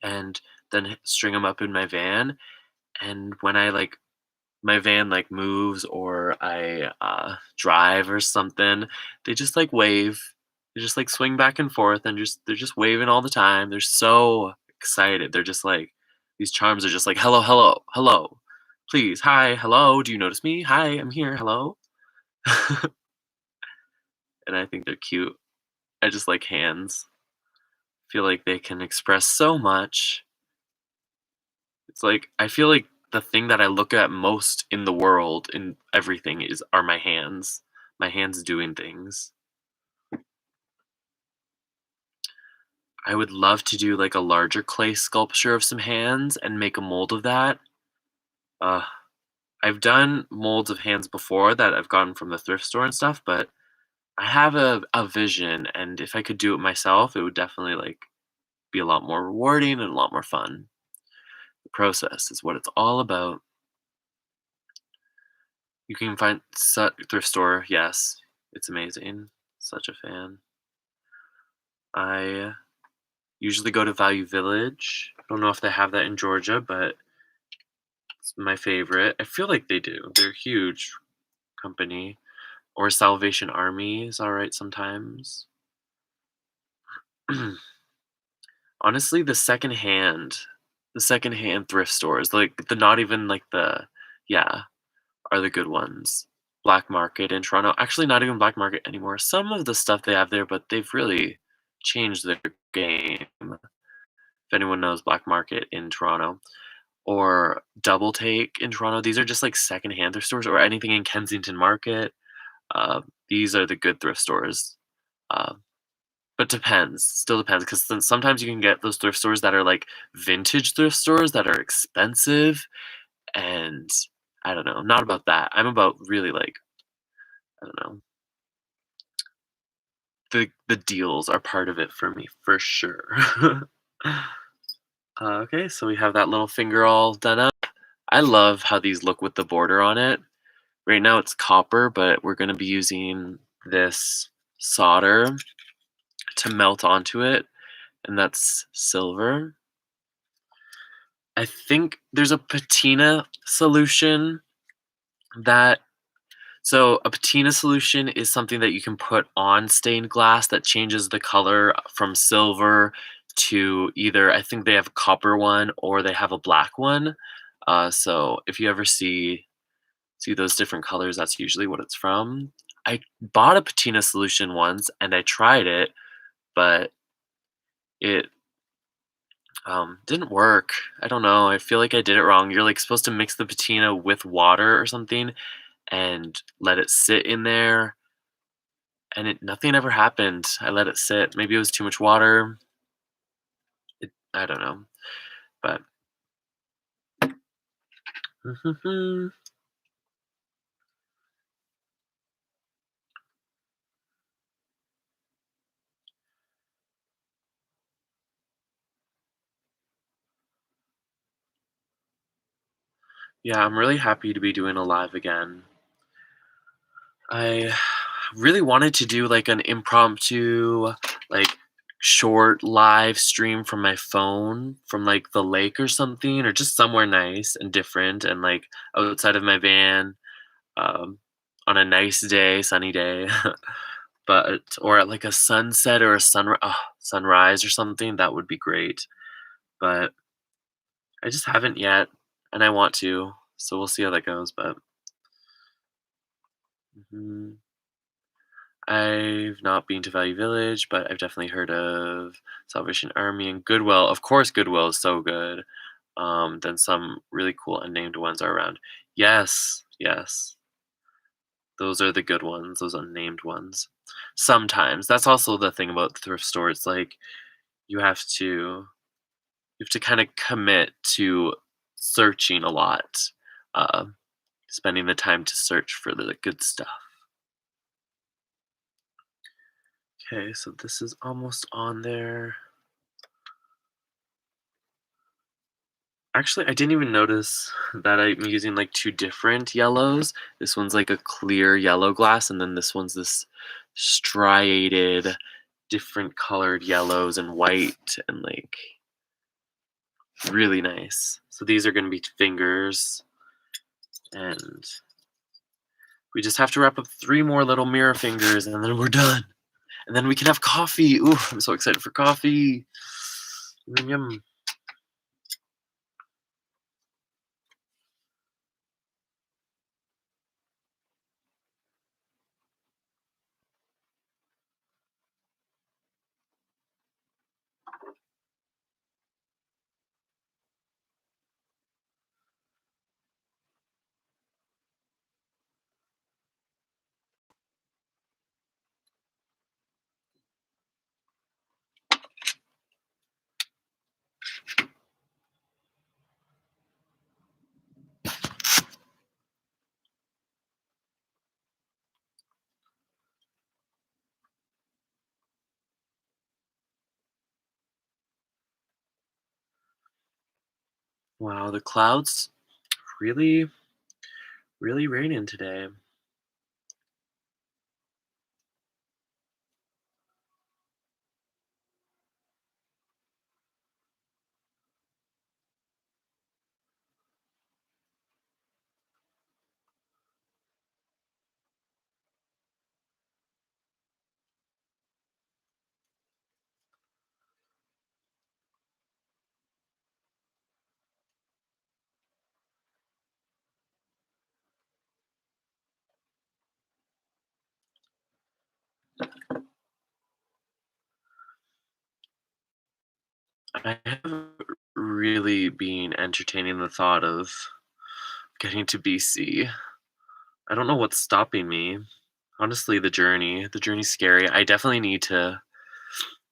and then string them up in my van. And when I like my van like moves or I drive or something, they just like wave. They just like swing back and forth and just they're just waving all the time. They're so excited. They're just like these charms are just like hello, hello, hello. Please, hi, hello. Do you notice me? Hi, I'm here. Hello. And I think they're cute. I just like hands. Feel like they can express so much. It's like I feel like the thing that I look at most in the world in everything is are my hands. My hands doing things. I would love to do like a larger clay sculpture of some hands and make a mold of that. Uh, I've done molds of hands before that I've gotten from the thrift store and stuff, but I have a vision, and if I could do it myself, it would definitely like be a lot more rewarding and a lot more fun. The process is what it's all about. You can find thrift store, yes, it's amazing. Such a fan. I usually go to Value Village. I don't know if they have that in Georgia, but it's my favorite. I feel like they do. They're a huge company. Or Salvation Army is alright sometimes. Honestly, the secondhand thrift stores, like the not even like the yeah, are the good ones. Black Market in Toronto. Actually, not even Black Market anymore. Some of the stuff they have there, but they've really changed their game. If anyone knows Black Market in Toronto or Double Take in Toronto, these are just like secondhand thrift stores or anything in Kensington Market. These are the good thrift stores. Uh, but depends, still depends, because sometimes you can get those thrift stores that are like vintage thrift stores that are expensive, and I don't know. I'm not about that. I'm about really like I don't know. The deals are part of it for me for sure. Okay, so we have that little finger all done up. I love how these look with the border on it. Right now it's copper, but we're going to be using this solder to melt onto it, and that's silver. I think there's a patina solution that so a patina solution is something that you can put on stained glass that changes the color from silver to either I think they have a copper one or they have a black one. So if you ever see those different colors, that's usually what it's from. I bought a patina solution once and I tried it, but it didn't work. I don't know. I feel like I did it wrong. You're like supposed to mix the patina with water or something and let it sit in there, and nothing ever happened. I let it sit. Maybe it was too much water. I don't know, but yeah, I'm really happy to be doing a live again. I really wanted to do like an impromptu, like short live stream from my phone from like the lake or something, or just somewhere nice and different, and like outside of my van, um, on a nice day, sunny day. But or at like a sunset or a sunrise or something, that would be great. But I just haven't yet, and I want to, so we'll see how that goes. But mhm. I've not been to Value Village, but I've definitely heard of Salvation Army and Goodwill. Of course, Goodwill is so good. Then some really cool unnamed ones are around. Yes, yes, those are the good ones. Those unnamed ones. Sometimes that's also the thing about thrift stores. Like you have to you have to kind of commit to searching a lot, uh, spending the time to search for the good stuff. Okay, so this is almost on there. Actually, I didn't even notice that I'm using, like, 2 different yellows. This one's, like, a clear yellow glass, and then this one's this striated, different colored yellows and white and, like, really nice. So these are gonna be fingers, and we just have to wrap up 3 more little mirror fingers, and then we're done. And then we can have coffee. Ooh, I'm so excited for coffee. Yum, yum. Wow, the clouds really, really raining today. I have really been entertaining the thought of getting to BC. I don't know what's stopping me. Honestly, the journey's scary. I definitely need to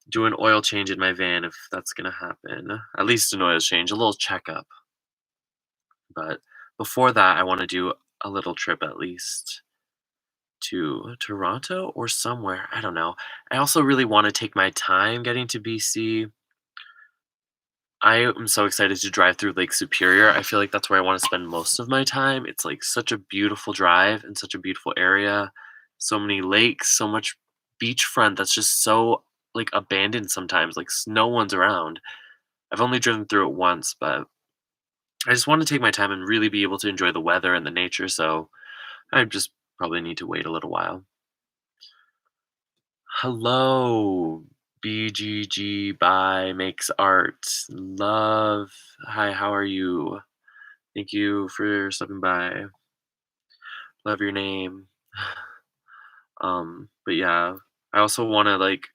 do an oil change in my van if that's gonna happen. At least an oil change, a little checkup. But before that, I want to do a little trip at least to Toronto or somewhere. I don't know. I also really want to take my time getting to BC. I am so excited to drive through Lake Superior. I feel like that's where I want to spend most of my time. It's like such a beautiful drive and such a beautiful area. So many lakes, so much beachfront that's just so like abandoned sometimes. Like no one's around. I've only driven through it once, but I just want to take my time and really be able to enjoy the weather and the nature. So I just probably need to wait a little while. Hello, BGG by Makes Art. Love. Hi, how are you? Thank you for stopping by. Love your name. But yeah, I also want to like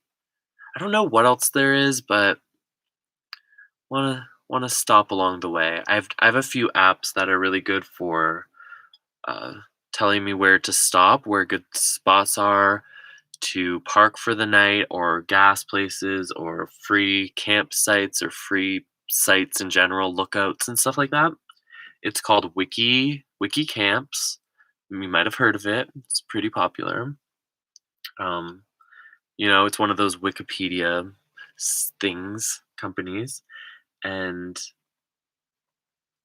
I don't know what else there is, but want to stop along the way. I have a few apps that are really good for uh telling me where to stop, where good spots are to park for the night or gas places or free campsites or free sites in general, lookouts and stuff like that. It's called Wiki Camps. You might have heard of it. It's pretty popular. Um, it's one of those Wikipedia things, companies, and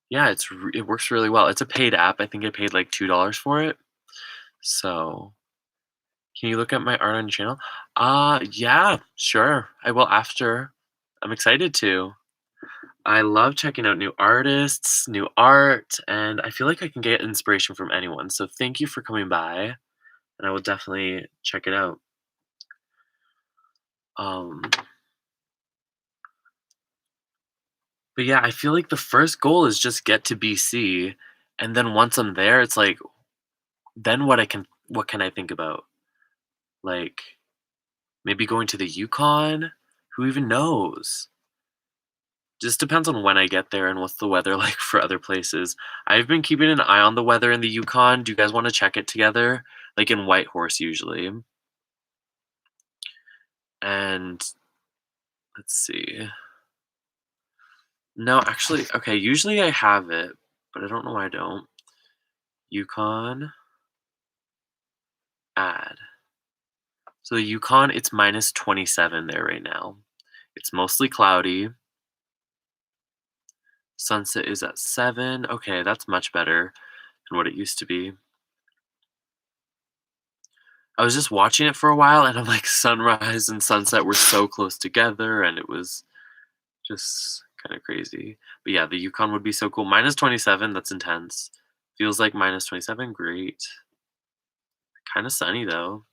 yeah, it works really well. It's a paid app. I think I paid like $2 for it. So, can you look at my art on your channel? Yeah, sure. I will after. I'm excited to. I love checking out new artists, new art, and I feel like I can get inspiration from anyone. So thank you for coming by, and I will definitely check it out. Um, but yeah, I feel like the first goal is just get to BC, and then once I'm there, it's like, then what can I think about? Like maybe going to the Yukon? Who even knows? Just depends on when I get there and what's the weather like for other places. I've been keeping an eye on the weather in the Yukon. Do you guys want to check it together? Like in Whitehorse usually. And let's see. No, actually, okay, usually I have it, but I don't know why I don't. Yukon add. So the Yukon, it's minus 27 there right now. It's mostly cloudy. Sunset is at 7. Okay, that's much better than what it used to be. I was just watching it for a while, and I'm like, sunrise and sunset were so close together, and it was just kinda crazy. But yeah, the Yukon would be so cool. -27, that's intense. Feels like -27, great. Kinda sunny, though.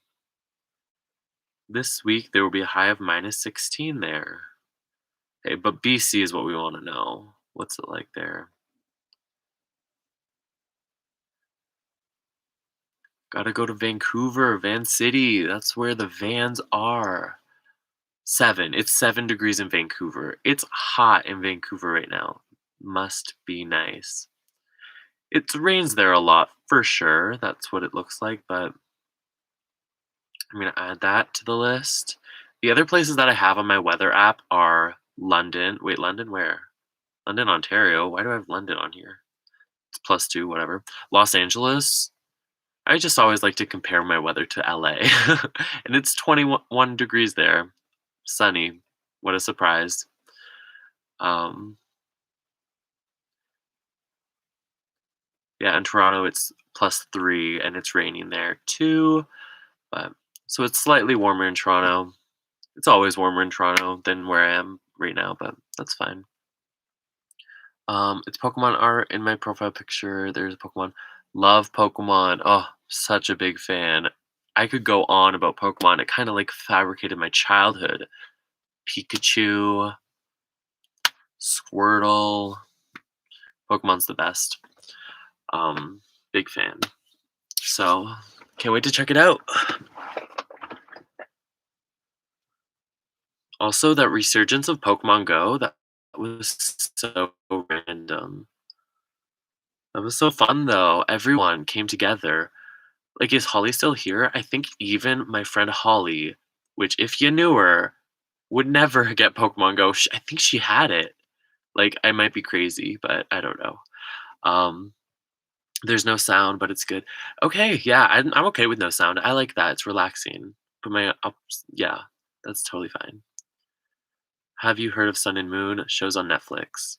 This week, there will be a high of -16 there. Okay, but BC is what we wanna know. What's it like there? Gotta go to Vancouver, Van City, that's where the Vans are. 7, it's 7 degrees in Vancouver. It's hot in Vancouver right now. Must be nice. It rains there a lot, for sure, that's what it looks like, but I'm gonna add that to the list. The other places that I have on my weather app are London. Wait, London where? London, Ontario. Why do I have London on here? It's +2, whatever. Los Angeles. I just always like to compare my weather to LA. And it's 21 degrees there. Sunny. What a surprise. Um, yeah, in Toronto it's +3 and it's raining there too. But so it's slightly warmer in Toronto. It's always warmer in Toronto than where I am right now, but that's fine. It's Pokemon art in my profile picture. There's a Pokemon. Love Pokemon. Oh, such a big fan. I could go on about Pokemon. It kind of like fabricated my childhood. Pikachu, Squirtle. Pokemon's the best. Um, Big fan. So can't wait to check it out. Also, that resurgence of Pokemon Go, that was so random. That was so fun though. Everyone came together. Like, is Holly still here? I think even my friend Holly, which if you knew her, would never get Pokemon Go. I think she had it. Like, I might be crazy, but I don't know. Um, there's no sound, but it's good. Okay, yeah, I'm okay with no sound. I like that. It's relaxing. Put my ups, yeah, that's totally fine. Have you heard of Sun and Moon shows on Netflix?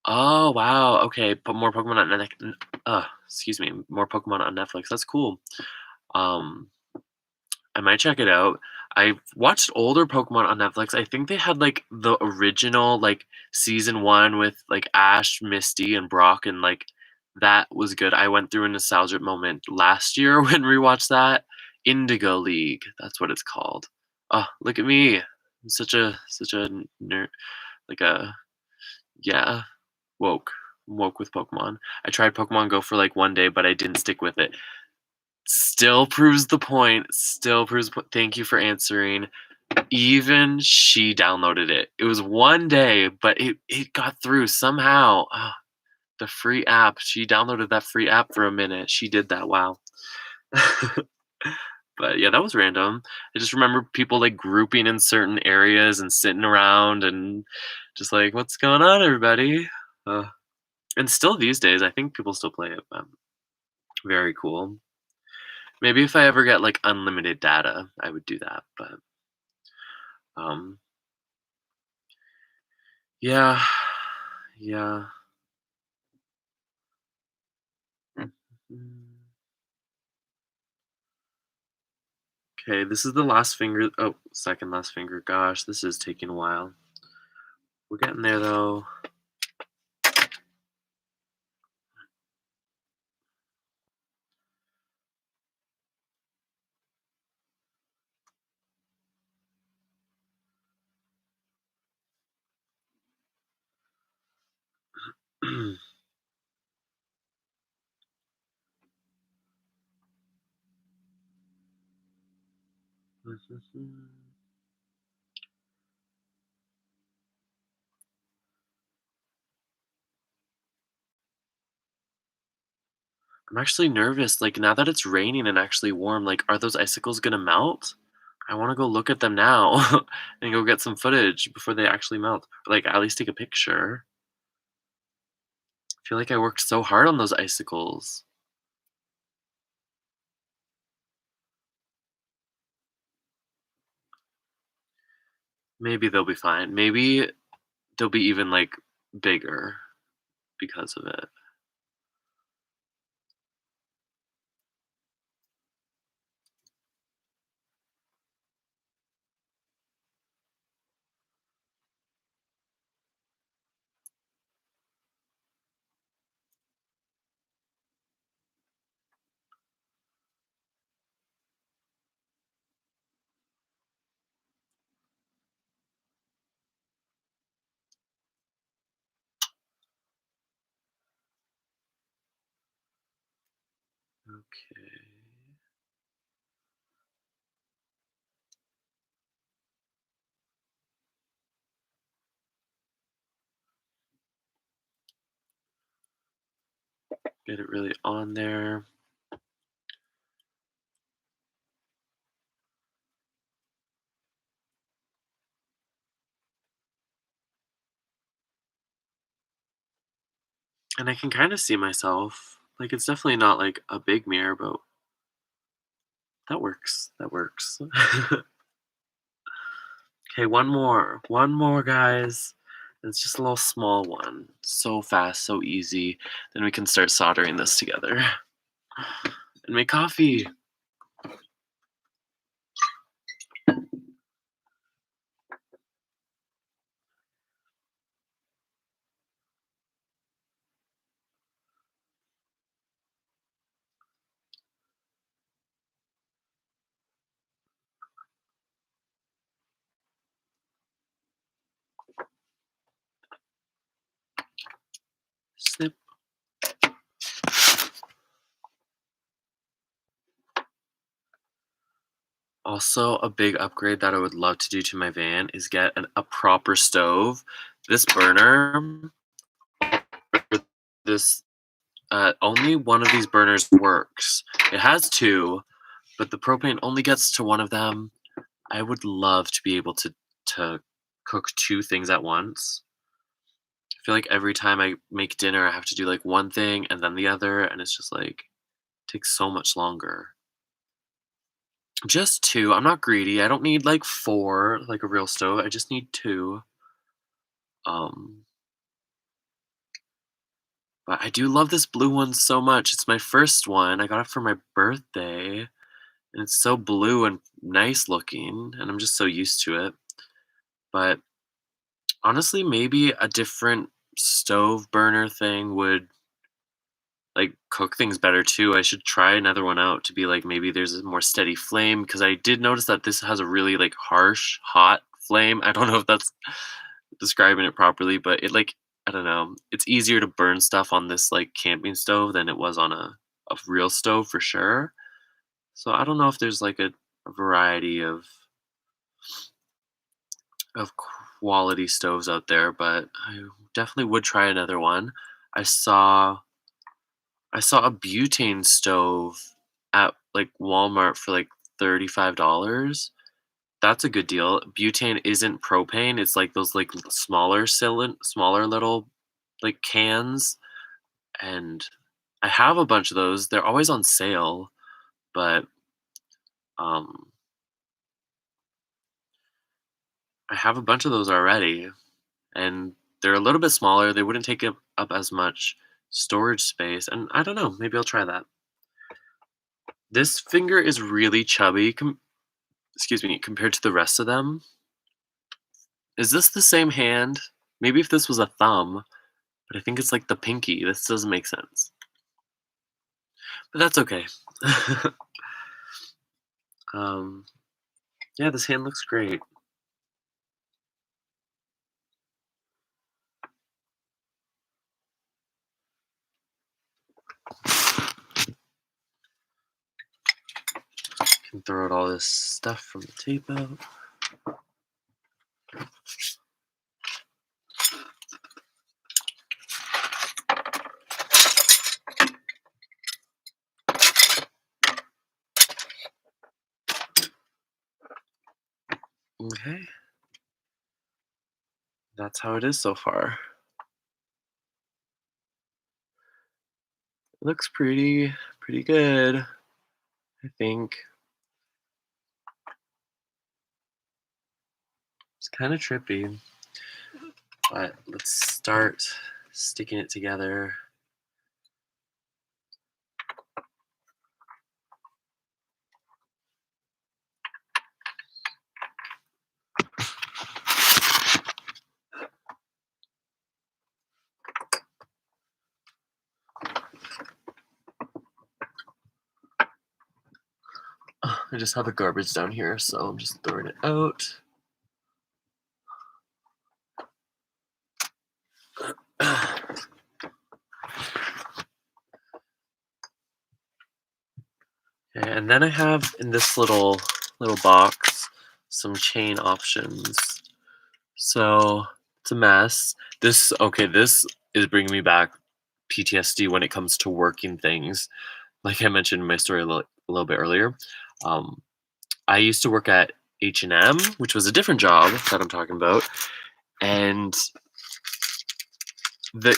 Oh wow. Okay, put more Pokemon on excuse me, more Pokemon on Netflix. That's cool. Um, I might check it out. I watched older Pokemon on Netflix. I think they had like the original like season 1 with like Ash, Misty, and Brock, and like that was good. I went through a nostalgic moment last year when we watched that. Indigo League, that's what it's called. Oh, look at me. I'm such a nerd, like a yeah, woke. Woke with Pokemon. I tried Pokemon Go for like 1 day, but I didn't stick with it. Still proves the point. Still proves thank you for answering. Even she downloaded it. It was 1 day, but it got through somehow. Ah, the free app. She downloaded that free app for a minute. She did that. Wow. But yeah, that was random. I just remember people like grouping in certain areas and sitting around and just like, what's going on, everybody? Uh, and still these days, I think people still play it. Very cool. Maybe if I ever get like unlimited data, I would do that. But um, yeah, yeah. Mm. Okay, this is the last finger. Oh, second last finger. Gosh, this is taking a while. We're getting there though. I'm actually nervous. Like now that it's raining and actually warm, like are those icicles gonna melt? I want to go look at them now and go get some footage before they actually melt. Like at least take a picture. I feel like I worked so hard on those icicles. Maybe they'll be fine. Maybe they'll be even like bigger. because of it. Okay. Get it really on there. And I can kind of see myself. Like, it's definitely not like a big mirror, but that works. That works. Okay, one more. One more, guys. It's just a little small one. So fast, so easy. Then we can start soldering this together and make coffee. Snip. Also, a big upgrade that I would love to do to my van is get a proper stove. This burner, this only one of these burners works. It has two, but the propane only gets to one of them. I would love to be able to cook two things at once. I feel like every time I make dinner, I have to do like one thing and then the other, and it's just like takes so much longer. Just two. I'm not greedy. I don't need like four, like a real stove. I just need two. Um, but I do love this blue one so much. It's my first one. I got it for my birthday, and it's so blue and nice looking, and I'm just so used to it. But honestly, maybe a different stove burner thing would like cook things better too. I should try another one out to be like maybe there's a more steady flame because I did notice that this has a really like harsh, hot flame. I don't know if that's describing it properly, but it like I don't know. It's easier to burn stuff on this like camping stove than it was on a real stove for sure. So I don't know if there's like a variety of quality stoves out there, but I definitely would try another one. I saw I saw a butane stove at like Walmart for like $35. That's a good deal. Butane isn't propane. It's like those like smaller little like cans, and I have a bunch of those. They're always on sale, but um I have a bunch of those already, and they're a little bit smaller. They wouldn't take up as much storage space, and I don't know. Maybe I'll try that. This finger is really chubby. Excuse me, compared to the rest of them. Is this the same hand? Maybe if this was a thumb, but I think it's like the pinky. This doesn't make sense. But that's okay. um, yeah, this hand looks great. Can throw out all this stuff from the tape out. Okay, that's how it is so far. It looks pretty good, I think. It's kind of trippy, but let's start sticking it together. I just have the garbage down here, so I'm just throwing it out. Okay, and then I have in this little box some chain options. So it's a mess. This is bringing me back PTSD when it comes to working things. Like I mentioned in my story a little bit earlier, um, I used to work at H&M, which was a different job that I'm talking about, and the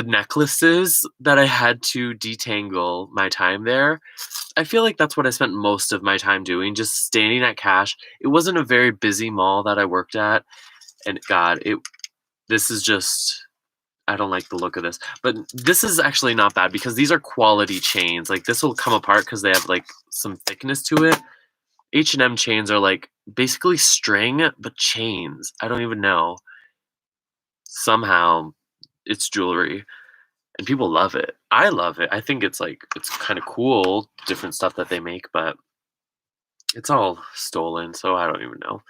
necklaces that I had to detangle my time there, I feel like that's what I spent most of my time doing, just standing at cash. It wasn't a very busy mall that I worked at, and God, this is just I don't like the look of this. But this is actually not bad because these are quality chains. Like this will come apart because they have like some thickness to it. H&M chains are like basically string but chains. I don't even know. Somehow it's jewelry and people love it. I love it. I think it's kind of cool, different stuff that they make, but it's all stolen, so I don't even know.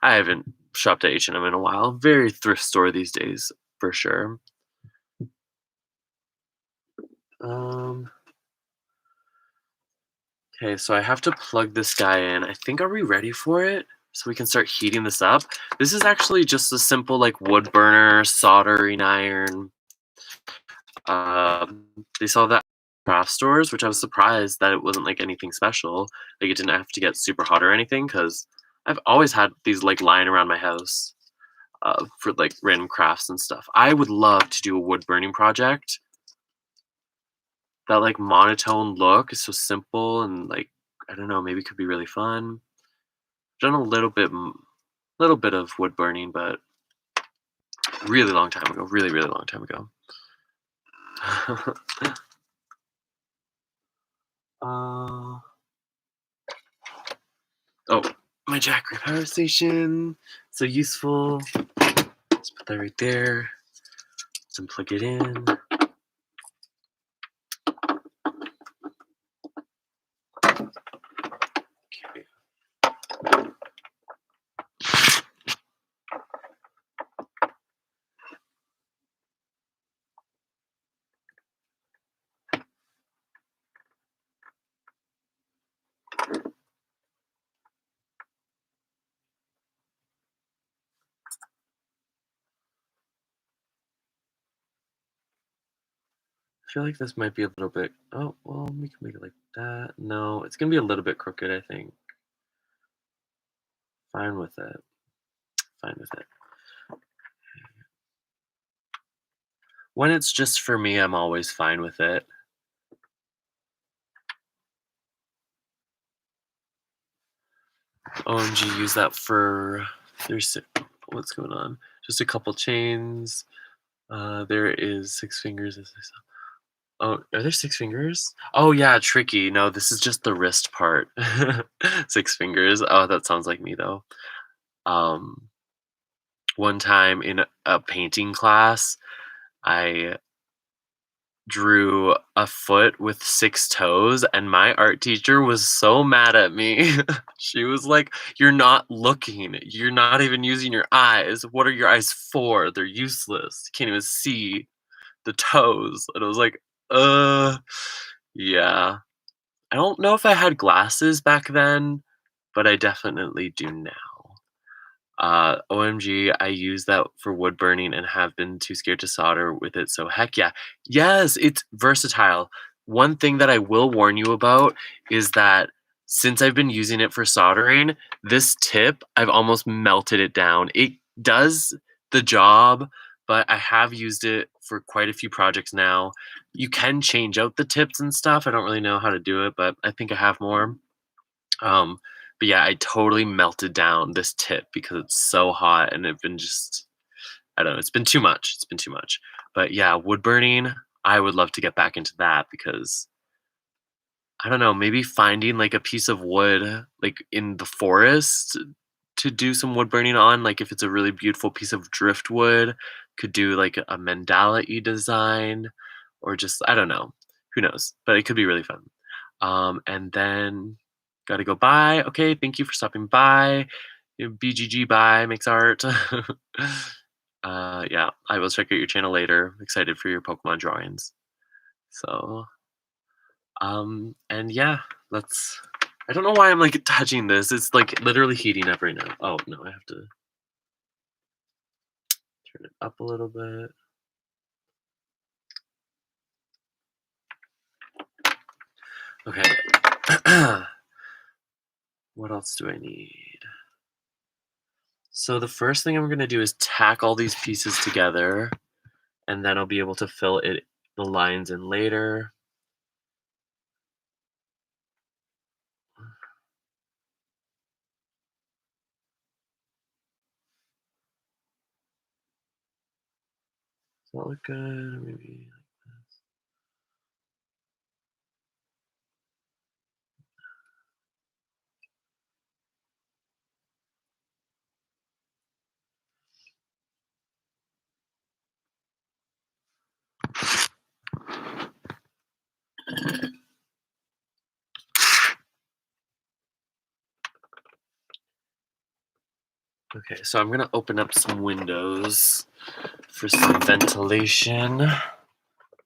I haven't shopped at H&M in a while. Very thrift store these days, for sure. Um, okay, so I have to plug this guy in. I think, are we ready for it? So we can start heating this up. This is actually just a simple like wood burner, soldering iron. They sell that at craft stores, which I was surprised that it wasn't like anything special. Like it didn't have to get super hot or anything, because I've always had these like lying around my house for like random crafts and stuff. I would love to do a wood burning project. That like monotone look is so simple and like I don't know, maybe it could be really fun. I've done a little bit of wood burning, but really long time ago, really really long time ago. uh, oh, my Jackery power station, so useful. Let's put that right there. Then plug it in. Okay. I feel like this might be a little bit. Oh, well, we can make it like that. No, it's gonna be a little bit crooked, I think. Fine with it. Fine with it. When it's just for me, I'm always fine with it. OMG, use that for. There's what's going on? Just a couple chains. There is 6 fingers. Oh, are there 6 fingers? Oh yeah, tricky. No, this is just the wrist part. 6 fingers. Oh, that sounds like me though. Um, one time in a painting class, I drew a foot with 6 toes, and my art teacher was so mad at me. She was like, "You're not looking. You're not even using your eyes. What are your eyes for? They're useless. You can't even see the toes." And I was like, yeah. I don't know if I had glasses back then, but I definitely do now. OMG, I use that for wood burning and have been too scared to solder with it, so heck yeah. Yes, it's versatile. One thing that I will warn you about is that since I've been using it for soldering, this tip, I've almost melted it down. It does the job, but I have used it for quite a few projects now. You can change out the tips and stuff. I don't really know how to do it, but I think I have more. Um, but yeah, I totally melted down this tip because it's so hot and I've been just I don't know. It's been too much. It's been too much. But yeah, wood burning, I would love to get back into that because I don't know, maybe finding like a piece of wood like in the forest to do some wood burning on, like if it's a really beautiful piece of driftwood, could do like a mandala-y design or just I don't know. Who knows? But it could be really fun. And then gotta go bye. Okay, thank you for stopping by. BGG bye makes art. Yeah, I will check out your channel later. Excited for your Pokemon drawings. So, and yeah, let's. I don't know why I'm like touching this. It's like literally heating up right now. Oh no, I have to turn it up a little bit. Okay. What else do I need? So the first thing I'm gonna do is tack all these pieces together, and then I'll be able to fill the lines in later. Does that look good? Maybe. Okay, so I'm gonna open up some windows for some ventilation.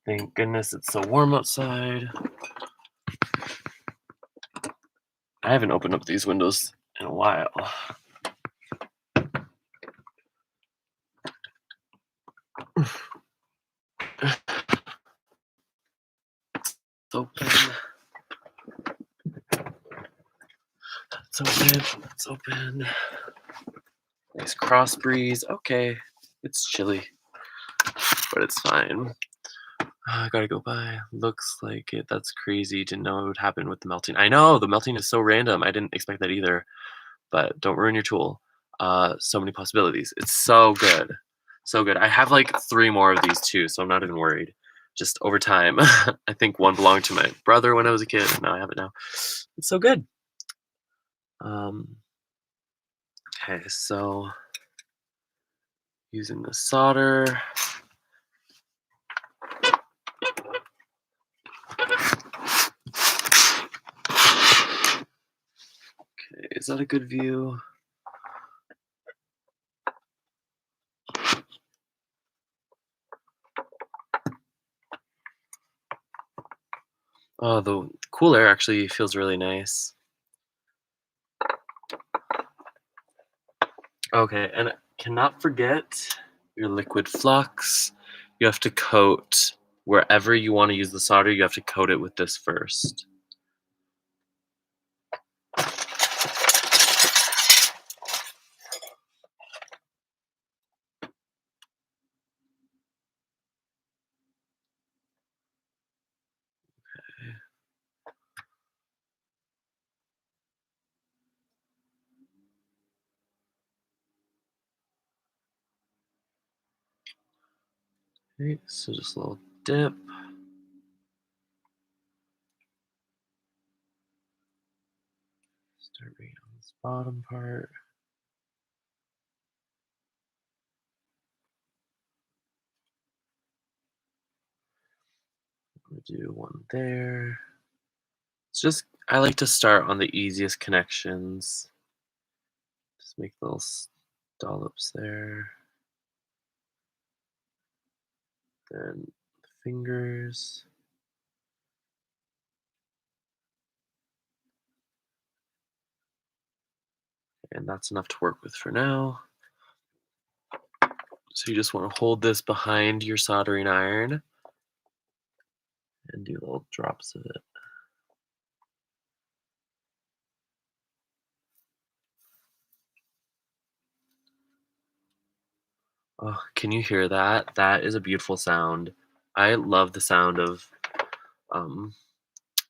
Thank goodness it's so warm outside. I haven't opened up these windows in a while. It's open. It's open. It's open. Nice cross breeze. Okay, it's chilly, but it's fine. I gotta go by. Looks like it. That's crazy. Didn't know it would happen with the melting. I know the melting is so random. I didn't expect that either. But don't ruin your tool. So many possibilities. It's so good, so good. I have like 3 more of these too, so I'm not even worried. Just over time, I think one belonged to my brother when I was a kid. Now I have it now. It's so good. Um, okay, so using the solder. Okay, is that a good view? Oh, the cool air actually feels really nice. Okay, and cannot forget your liquid flux. You have to coat wherever you want to use the solder, you have to coat it with this first. Okay, so just a little dip. Start right on this bottom part. I'm gonna do one there. It's just, I like to start on the easiest connections. Just make little dollops there. Then the fingers. And that's enough to work with for now. So you just want to hold this behind your soldering iron and do little drops of it. Oh, can you hear that? That is a beautiful sound. I love the sound um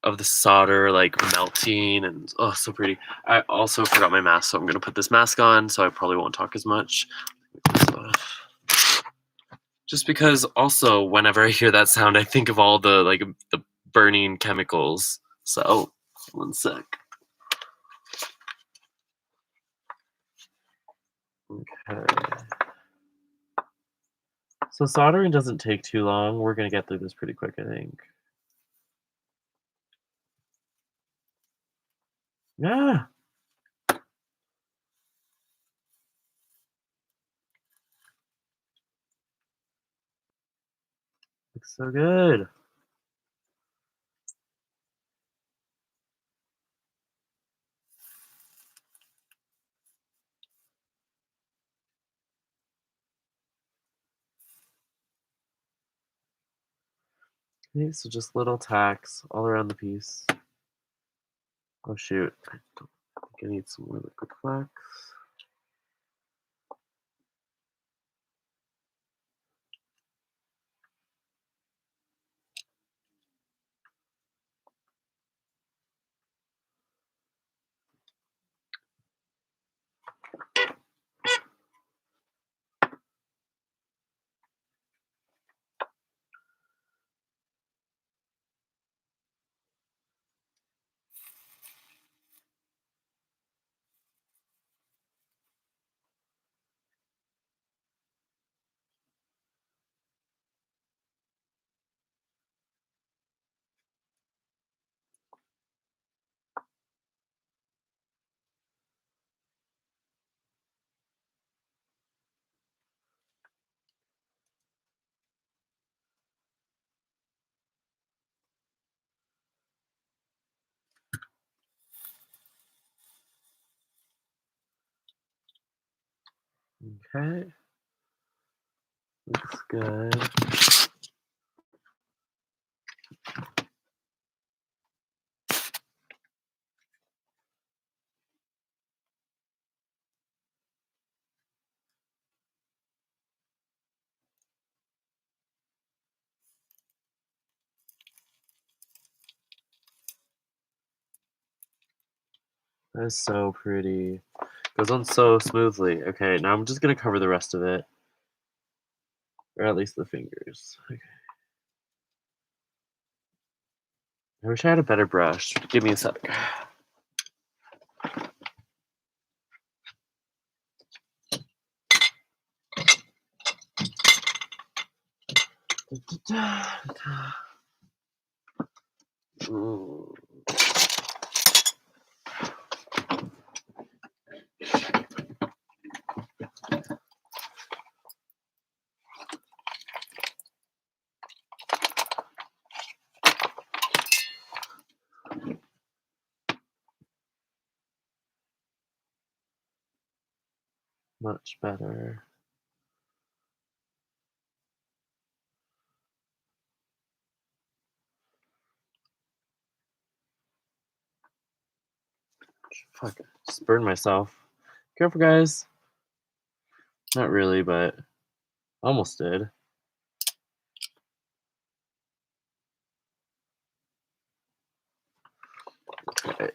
of the solder like melting and oh so pretty. I also forgot my mask, so I'm gonna put this mask on so I probably won't talk as much. Take this off. Just because also whenever I hear that sound, I think of all the the burning chemicals. So, one sec. Okay. So soldering doesn't take too long. We're gonna get through this pretty quick, I think. Yeah, looks so good. Okay, so just little tacks all around the piece. Oh shoot, I don't think I need some more liquid flux. Okay, looks good. That is so pretty. Goes on so smoothly. Okay, now I'm just gonna cover the rest of it. Or at least the fingers. Okay. I wish I had a better brush. Give me a sec. Mm, much better. Fuck, just burned myself. Careful, guys. Not really, but almost did. Okay.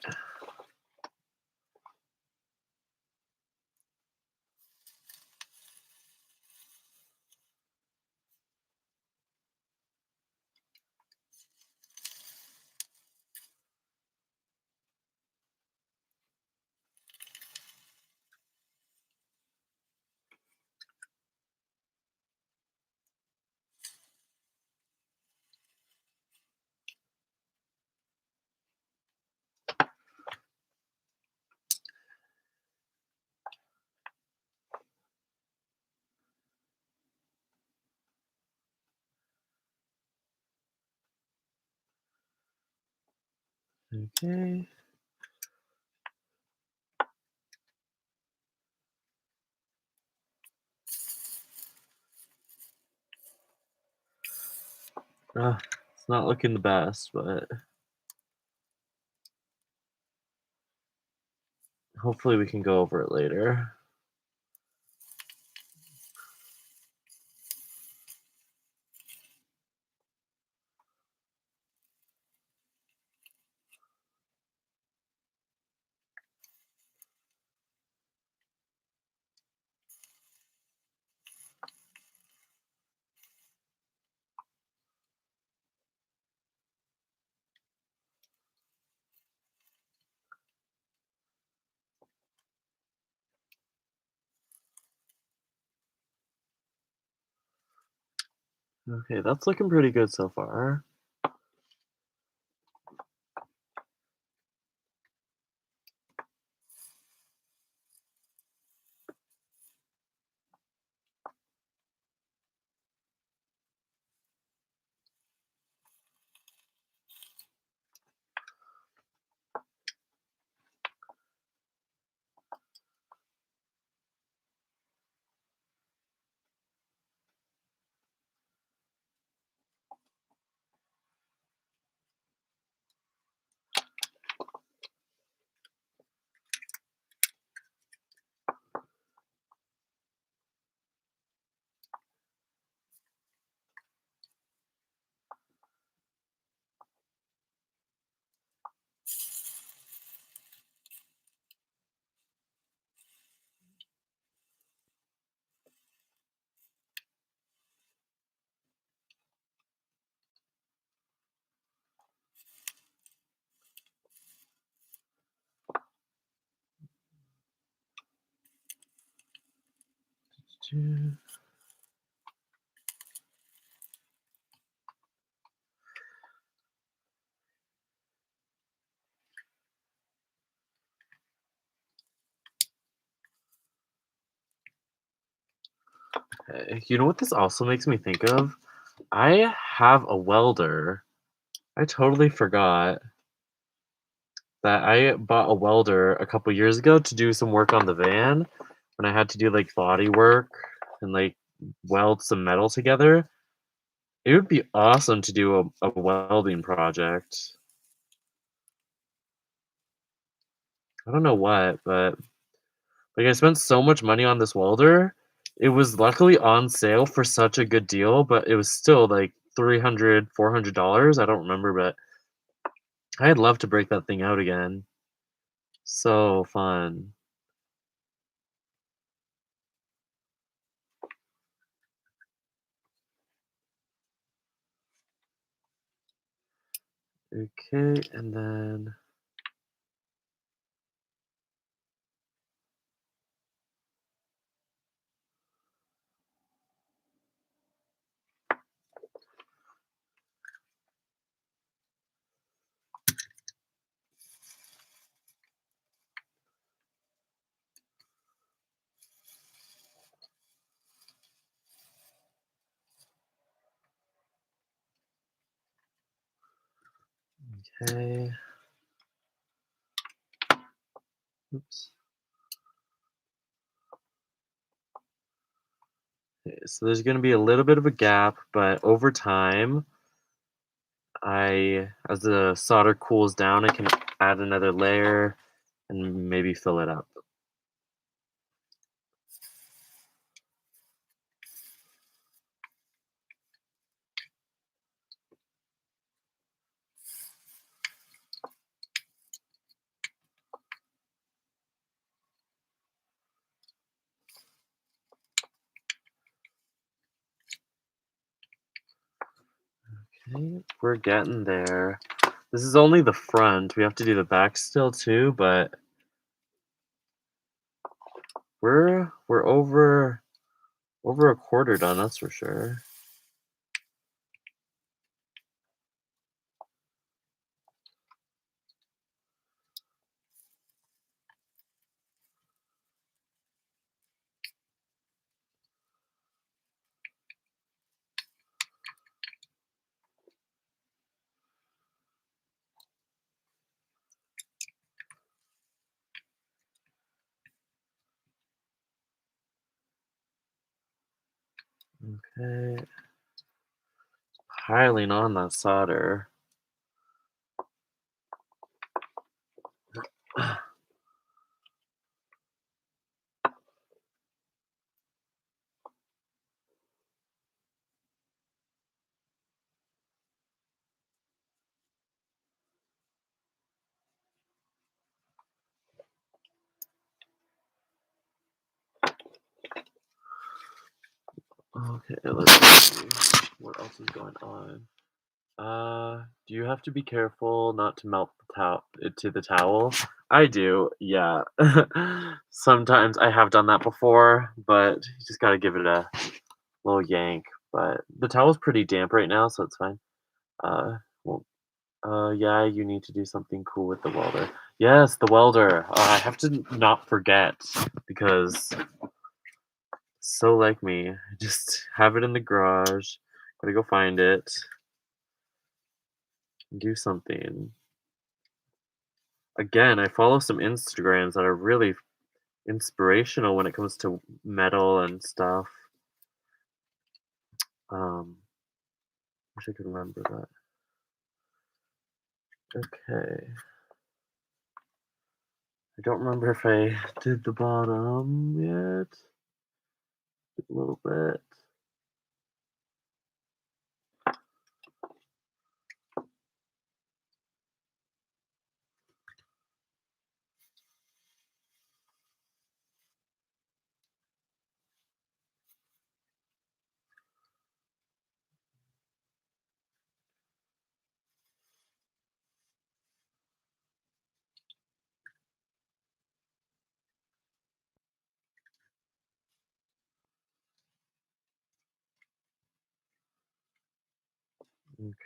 Okay. It's not looking the best, but hopefully we can go over it later. Okay, that's looking pretty good so far. You know what this also makes me think of? I have a welder. I totally forgot that I bought a welder a couple years ago to do some work on the van when I had to do like body work and like weld some metal together. It would be awesome to do a welding project. I don't know what, but like I spent so much money on this welder. It was luckily on sale for such a good deal, but it was still like 300, $400. I don't remember, but I'd love to break that thing out again. So fun. Okay, and then okay. Oops. Okay, so there's going to be a little bit of a gap, but over time, as the solder cools down, I can add another layer and maybe fill it up. Okay, we're getting there. This is only the front. We have to do the back still too, but we're over a quarter done, that's for sure. Okay, piling on that solder. Okay, let's see what else is going on. Do you have to be careful not to melt the to the towel? I do, yeah. Sometimes I have done that before, but you just gotta give it a little yank. but the towel's pretty damp right now, so it's fine. Well, yeah, you need to do something cool with the welder. Yes, the welder. I have to not forget because so like me. I just have it in the garage. Gotta go find it and do something. Again, I follow some Instagrams that are really inspirational when it comes to metal and stuff. Wish I could remember that. Okay. I don't remember if I did the bottom yet. Did a little bit.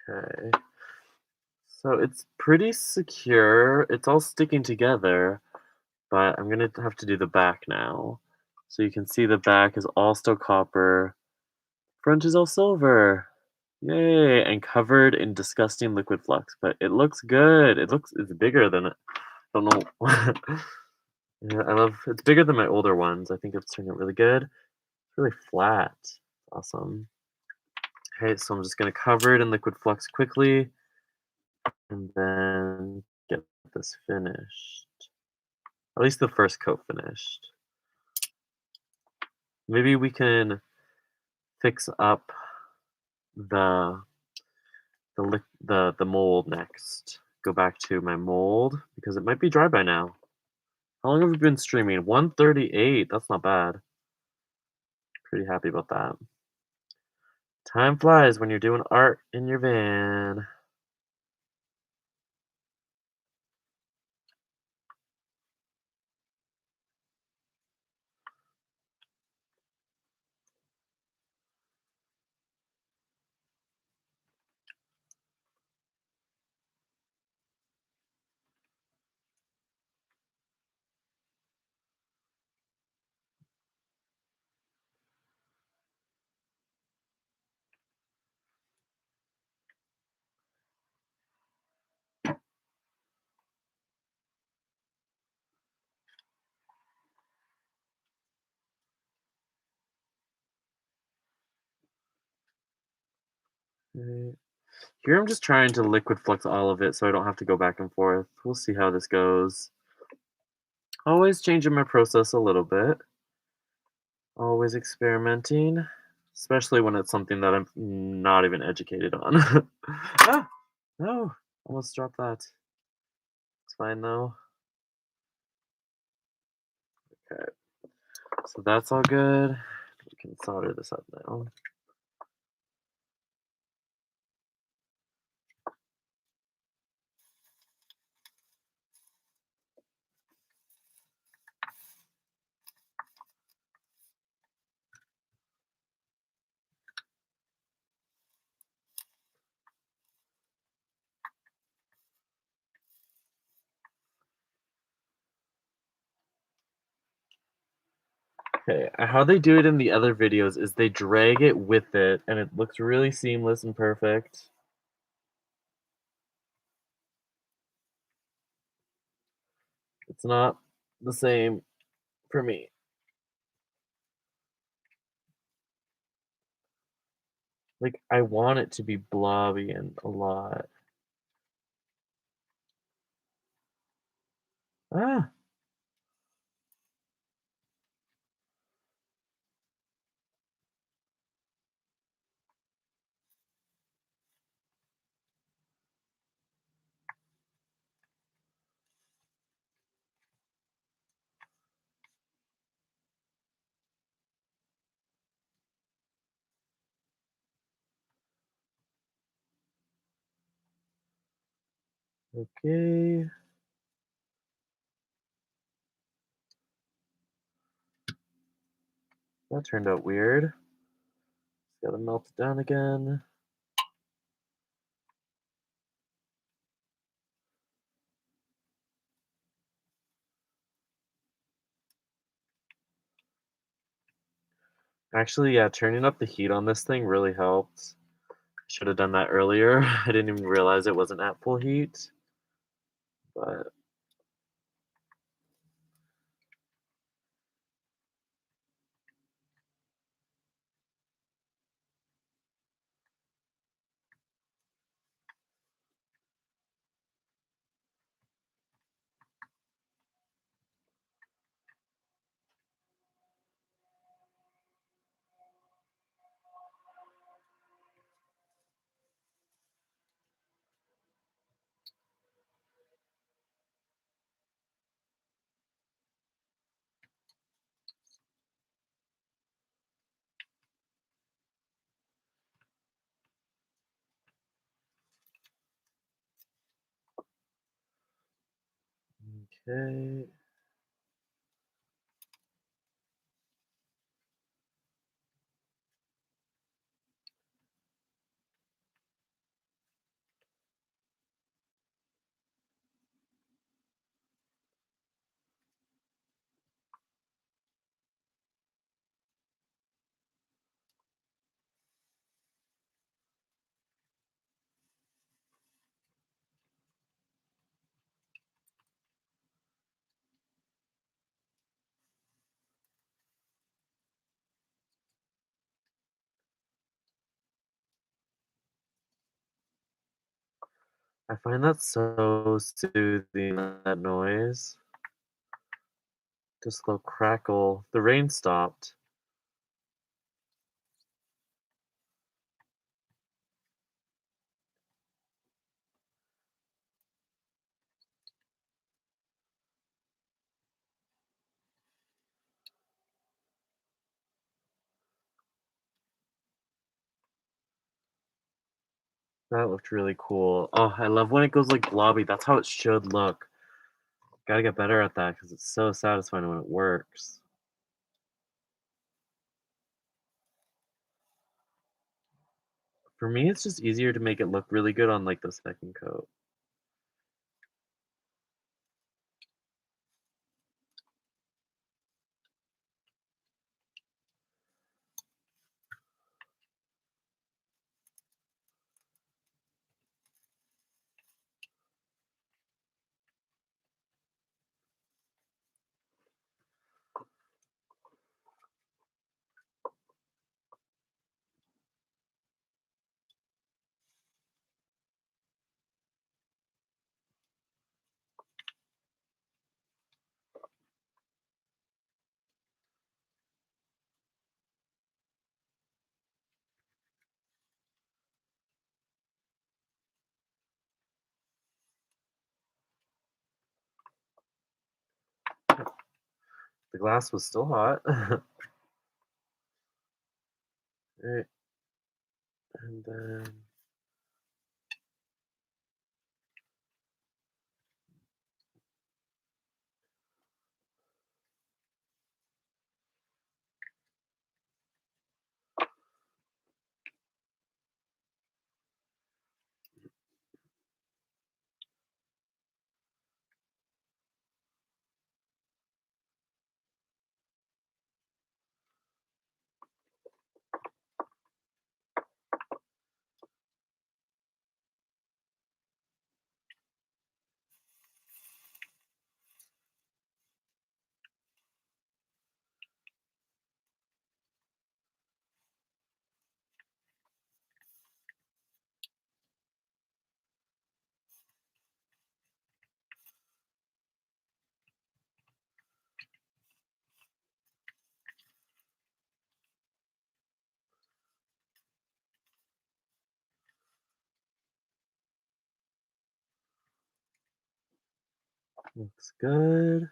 Okay. So it's pretty secure. It's all sticking together, but I'm gonna have to do the back now. So you can see the back is all still copper. Front is all silver. Yay! And covered in disgusting liquid flux, but it looks good. It's bigger than it. I don't know. Yeah, it's bigger than my older ones. I think it's turning out really good. It's really flat. Awesome. Okay, so I'm just gonna cover it in liquid flux quickly and then get this finished. At least the first coat finished. Maybe we can fix up the the mold next. Go back to my mold because it might be dry by now. How long have we been streaming? 138. That's not bad. Pretty happy about that. Time flies when you're doing art in your van. Right. Here I'm just trying to liquid flux all of it so I don't have to go back and forth. We'll see how this goes. Always changing my process a little bit. Always experimenting, especially when it's something that I'm not even educated on. Ah! No! Almost dropped that. It's fine though. Okay, so that's all good. We can solder this up now. Okay, how they do it in the other videos is they drag it with it, and it looks really seamless and perfect. It's not the same for me. Like, I want it to be blobby and a lot. Ah! Okay. That turned out weird. Gotta melt it down again. Actually, yeah, turning up the heat on this thing really helped. Should have done that earlier. I didn't even realize it wasn't at full heat, but okay. I find that so soothing, that noise. Just a little crackle. The rain stopped. That looked really cool. Oh, I love when it goes like blobby. That's how it should look. Gotta get better at that because it's so satisfying when it works. For me, it's just easier to make it look really good on like the second coat. The glass was still hot. Alright, and then looks good.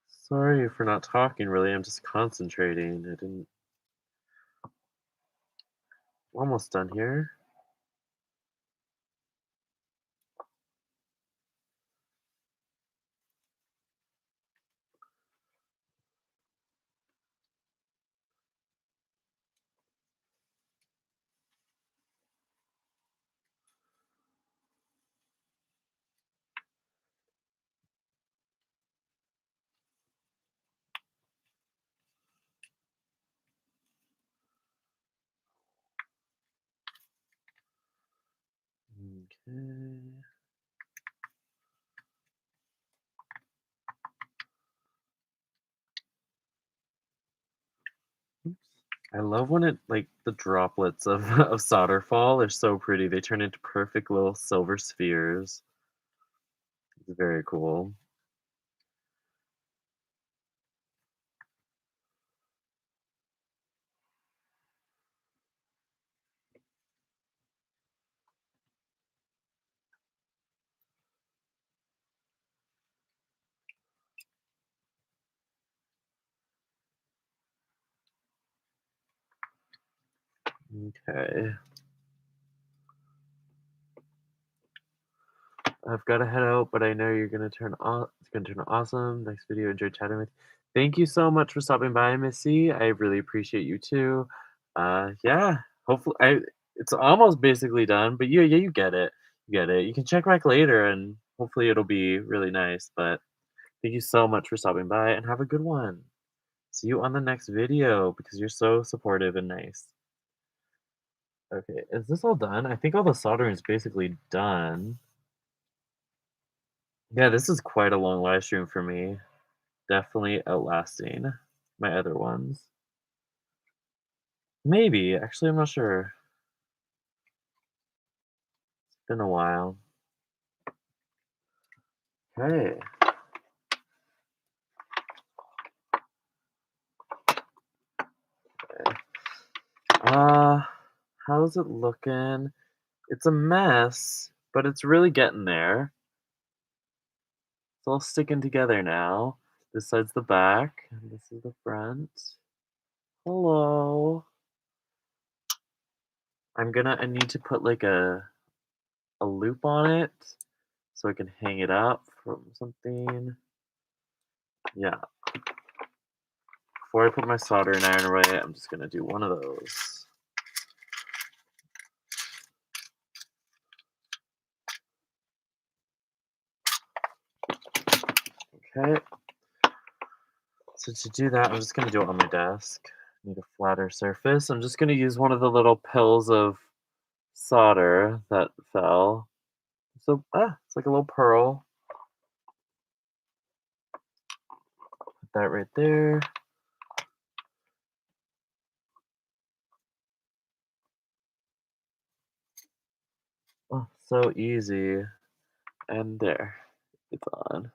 Sorry for not talking really, I'm just concentrating. I didn't almost done here. Okay. Oops. I love when it like the droplets of of solder fall. They're so pretty. They turn into perfect little silver spheres. It's very cool. Okay. I've got to head out, but I know you're gonna turn it's gonna turn awesome. Next video, enjoyed chatting with you. Thank you so much for stopping by, Missy. I really appreciate you too. Yeah. Hopefully, it's almost basically done, but yeah, you get it. You get it. You can check back later, and hopefully, it'll be really nice. But thank you so much for stopping by, and have a good one. See you on the next video because you're so supportive and nice. Okay, is this all done? I think all the soldering is basically done. Yeah, this is quite a long live stream for me. Definitely outlasting my other ones. Maybe, actually, I'm not sure. It's been a while. Hey. Okay. How's it looking? It's a mess, but it's really getting there. It's all sticking together now. This side's the back, and this is the front. Hello. I need to put like a loop on it so I can hang it up from something. Yeah. Before I put my soldering iron away, I'm just gonna do one of those. Okay. So to do that, I'm just gonna do it on my desk. Need a flatter surface. I'm just gonna use one of the little pills of solder that fell. So, it's like a little pearl. Put that right there. Oh, so easy. And there, it's on.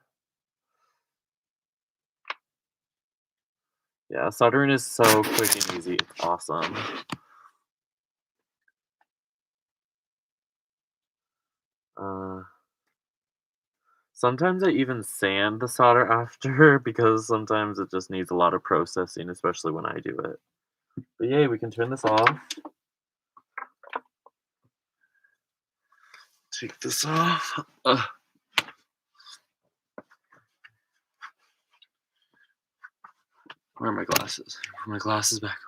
Yeah, soldering is so quick and easy. It's awesome. Uh, Sometimes I even sand the solder after because sometimes it just needs a lot of processing, especially when I do it. But yay, we can turn this off. Take this off. Where are my glasses? Put my glasses back.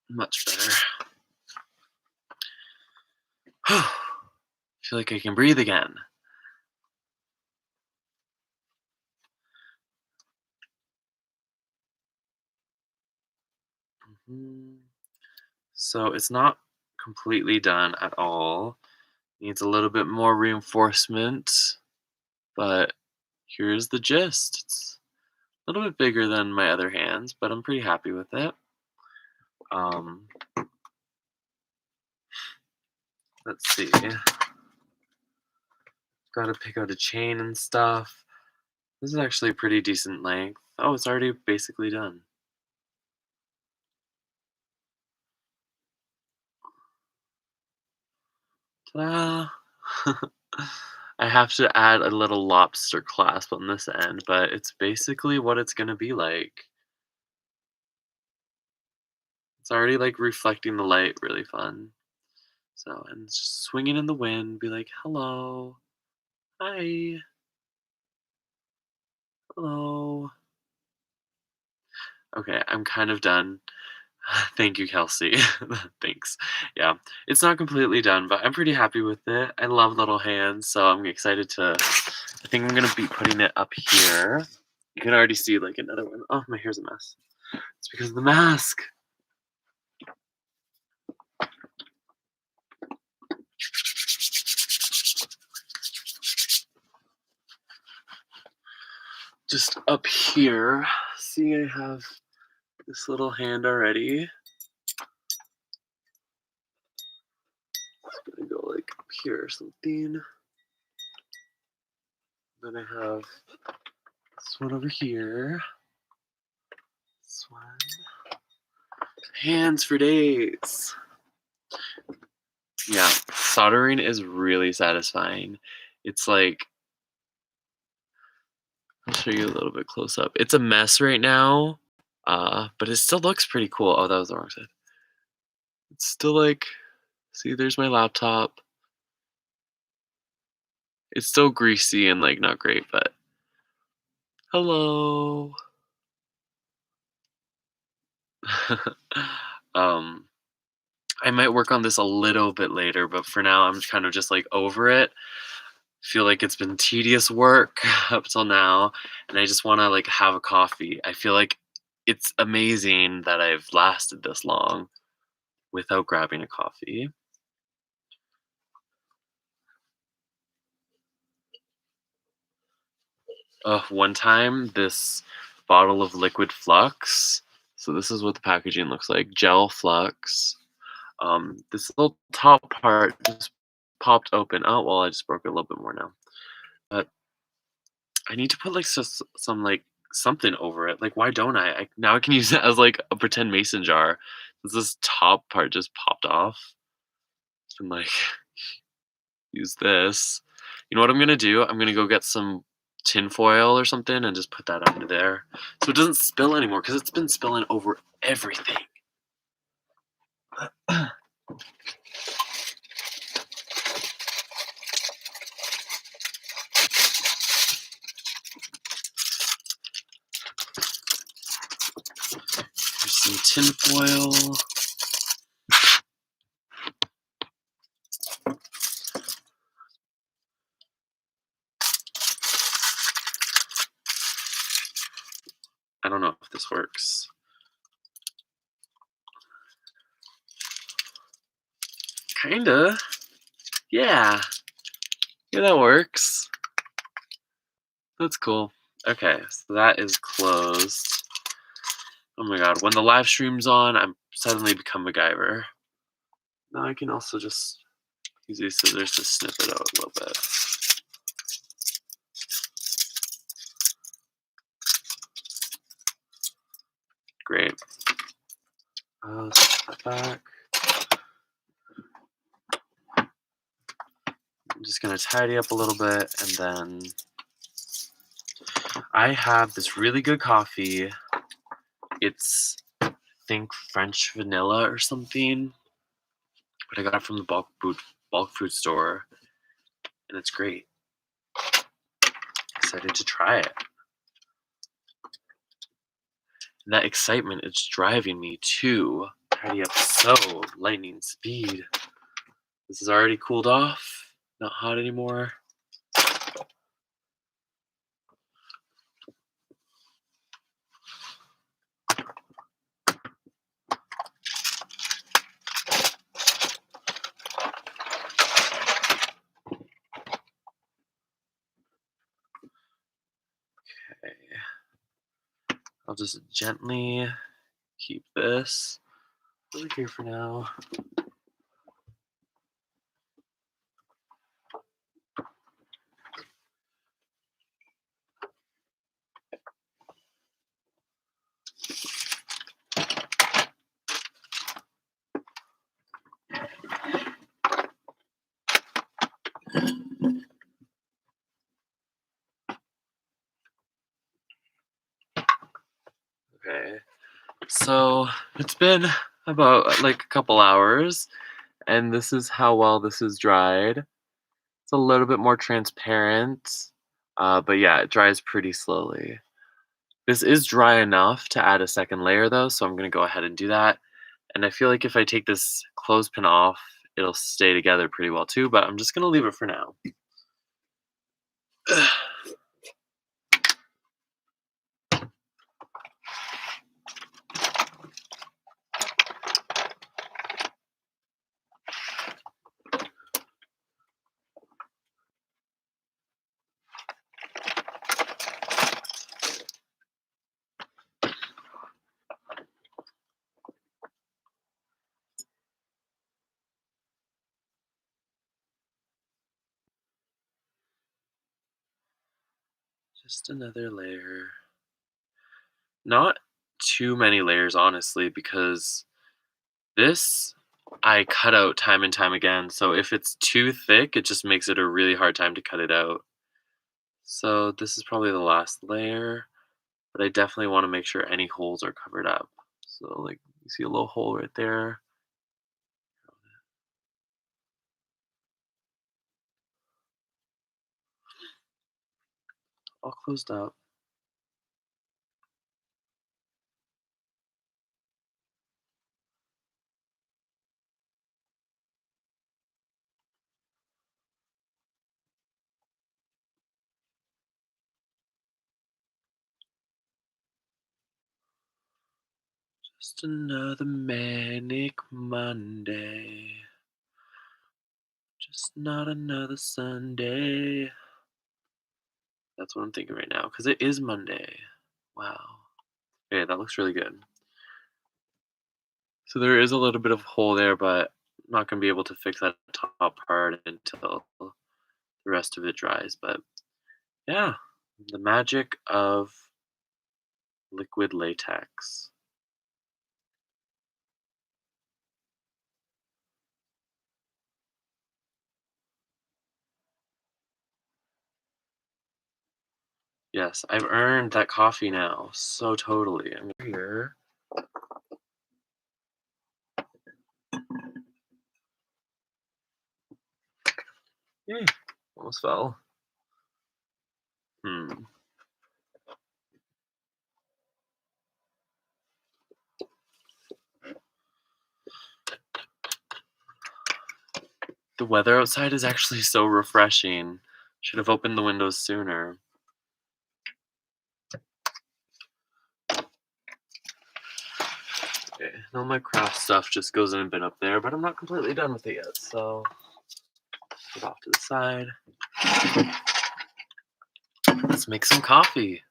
Much better. Feel like I can breathe again. So it's not completely done at all. Needs a little bit more reinforcement, but here's the gist. It's a little bit bigger than my other hands, but I'm pretty happy with it. Let's see. Gotta pick out a chain and stuff. This is actually a pretty decent length. Oh, it's already basically done. Ta-da! I have to add a little lobster clasp on this end, but it's basically what it's gonna be like. It's already like reflecting the light really fun. So, and just swinging in the wind, be like, hello, hi, hello. Okay, I'm kind of done. Thank you, Kelsey. Thanks. Yeah, it's not completely done, but I'm pretty happy with it. I love little hands, so I'm excited to. I think I'm gonna be putting it up here. You can already see like another one. Oh, my hair's a mess. It's because of the mask. just up here. See, I have this little hand already. It's gonna go like up here or something. Then I have this one over here. This one. Hands for days. Yeah, soldering is really satisfying. It's like, I'll show you a little bit close up. It's a mess right now, but it still looks pretty cool. Oh, that was the wrong side. It's still like, see, there's my laptop. It's still greasy and like not great, but hello. um, I might work on this a little bit later, but for now, I'm kind of just like over it. Feel like it's been tedious work up till now, and I just want to like have a coffee. I feel like it's amazing that I've lasted this long without grabbing a coffee. One time, this bottle of liquid Flux. So this is what the packaging looks like: gel Flux. This little top part just popped open. Oh well, I just broke it a little bit more now. But I need to put like some like something over it. Like, why don't I? Now I can use it as like a pretend mason jar. This top part just popped off. And like use this. You know what I'm gonna do? I'm gonna go get some tin foil or something and just put that under there so it doesn't spill anymore because it's been spilling over everything. There's some tin foil. I don't know if this works. Kinda. Yeah. Yeah, that works. That's cool. Okay, so that is closed. Oh my god, when the live stream's on, I'm suddenly become MacGyver. Now I can also just use these scissors to snip it out a little bit. Great. Let's put that back. I'm just gonna tidy up a little bit, and then I have this really good coffee. It's, I think, French vanilla or something, but I got it from the bulk food store, and it's great. Excited to try it. And that excitement is driving me to tidy up so lightning speed. This is already cooled off, not hot anymore. Okay. I'll just gently keep this over here for now. Okay, so it's been about like a couple hours, and this is how well this is dried. It's a little bit more transparent, but yeah, it dries pretty slowly. This is dry enough to add a second layer though, so I'm gonna go ahead and do that. And I feel like if I take this clothespin off, it'll stay together pretty well too, but I'm just gonna leave it for now. Just another layer. Not too many layers, honestly, because this I cut out time and time again. So if it's too thick, it just makes it a really hard time to cut it out. So this is probably the last layer, but I definitely want to make sure any holes are covered up. So like you see a little hole right there. All closed up. Just another manic Monday. Just not another Sunday. That's what I'm thinking right now, because it is Monday. Wow. Okay, that looks really good. So there is a little bit of hole there, but I'm not going to be able to fix that top part until the rest of it dries. But yeah, the magic of liquid latex. Yes, I've earned that coffee now. So totally. I'm here. Yay. Almost fell. Hmm. The weather outside is actually so refreshing. Should have opened the windows sooner. Okay, all my craft stuff just goes in a bin up there, but I'm not completely done with it yet, so put it off to the side. Let's make some coffee.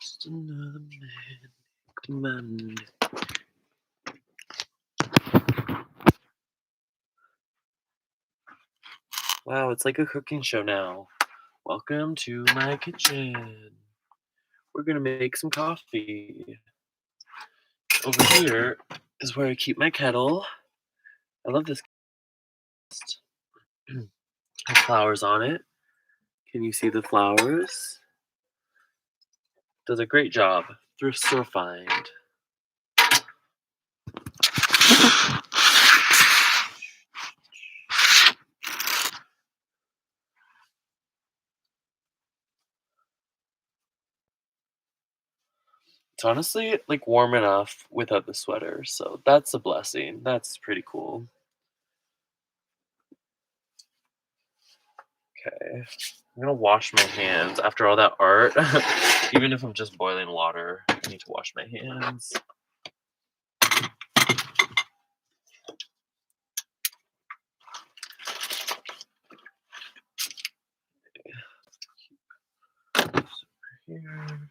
Just another man. Wow, it's like a cooking show now. Welcome to my kitchen. We're gonna make some coffee. Over here is where I keep my kettle. I love this. Has flowers on it. Can you see the flowers? Does a great job. Thrift store find. It's honestly like warm enough without the sweater, so that's a blessing. That's pretty cool. Okay. I'm gonna wash my hands after all that art. Even if I'm just boiling water, I need to wash my hands. Here.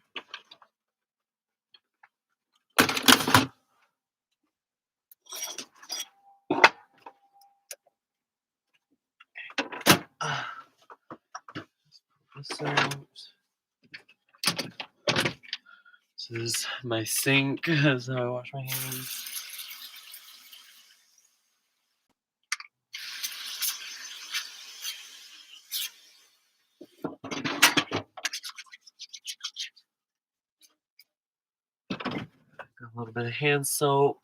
This out. This is my sink. This is how I wash my hands. Got a little bit of hand soap.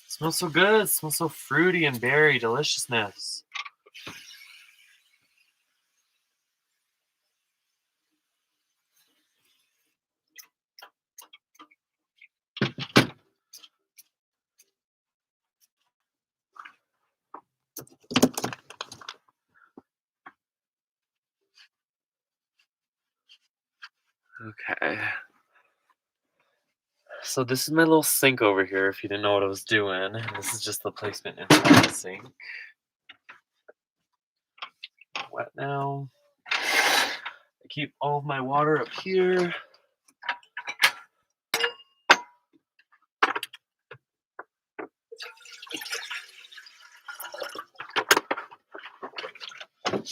Smells so good. It smells so fruity and berry deliciousness. Okay. So this is my little sink over here, if you didn't know what I was doing. This is just the placement inside the sink. Wet now. I keep all of my water up here.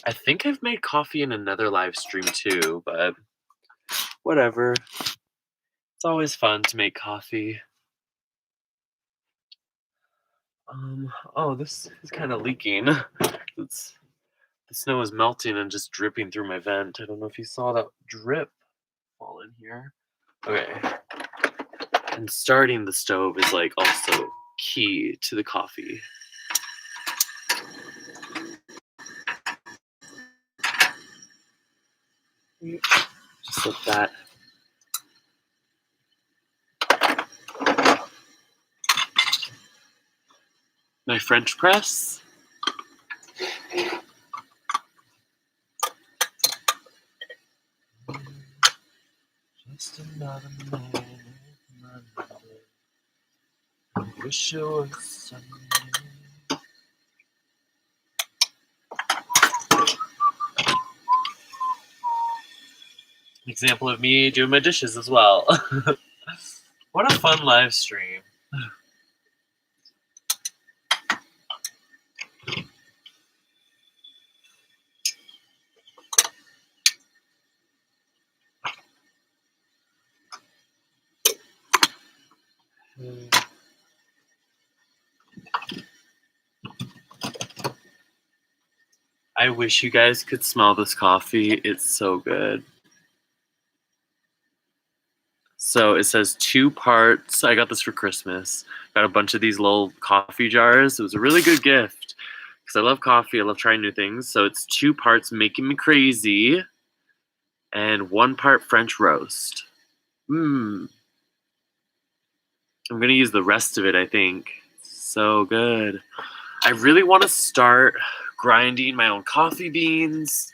I think I've made coffee in another live stream too, but whatever. It's always fun to make coffee. Oh, this is kind of leaking. The snow is melting and just dripping through my vent. I don't know if you saw that drip fall in here. Okay. And starting the stove is like also key to the coffee. Just like that. My French press. Just another man. I wish it was Sunday. Example of me doing my dishes as well. What a fun live stream. I wish you guys could smell this coffee. It's so good. So it says 2 parts. I got this for Christmas. Got a bunch of these little coffee jars. It was a really good gift because I love coffee. I love trying new things. So it's 2 parts Making Me Crazy and 1 part French roast. I'm going to use the rest of it, I think. So good. I really want to start grinding my own coffee beans,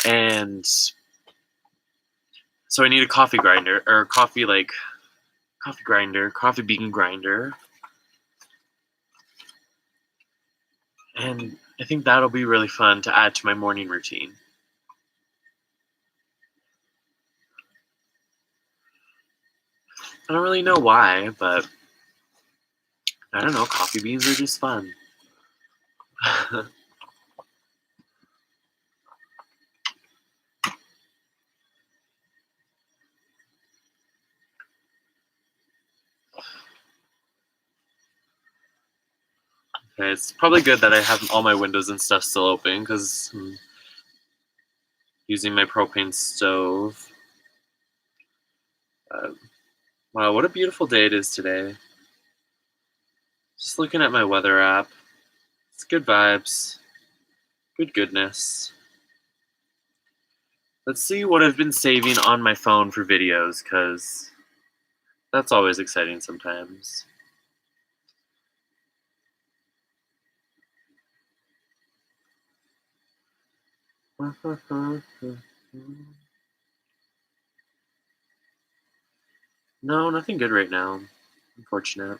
and so I need a coffee grinder, or coffee bean grinder. And I think that'll be really fun to add to my morning routine. I don't really know why, but I don't know, coffee beans are just fun. Okay, it's probably good that I have all my windows and stuff still open because I'm using my propane stove. Wow, what a beautiful day it is today. Just looking at my weather app. It's good vibes. Good goodness. Let's see what I've been saving on my phone for videos, because that's always exciting sometimes. No, nothing good right now. Unfortunate.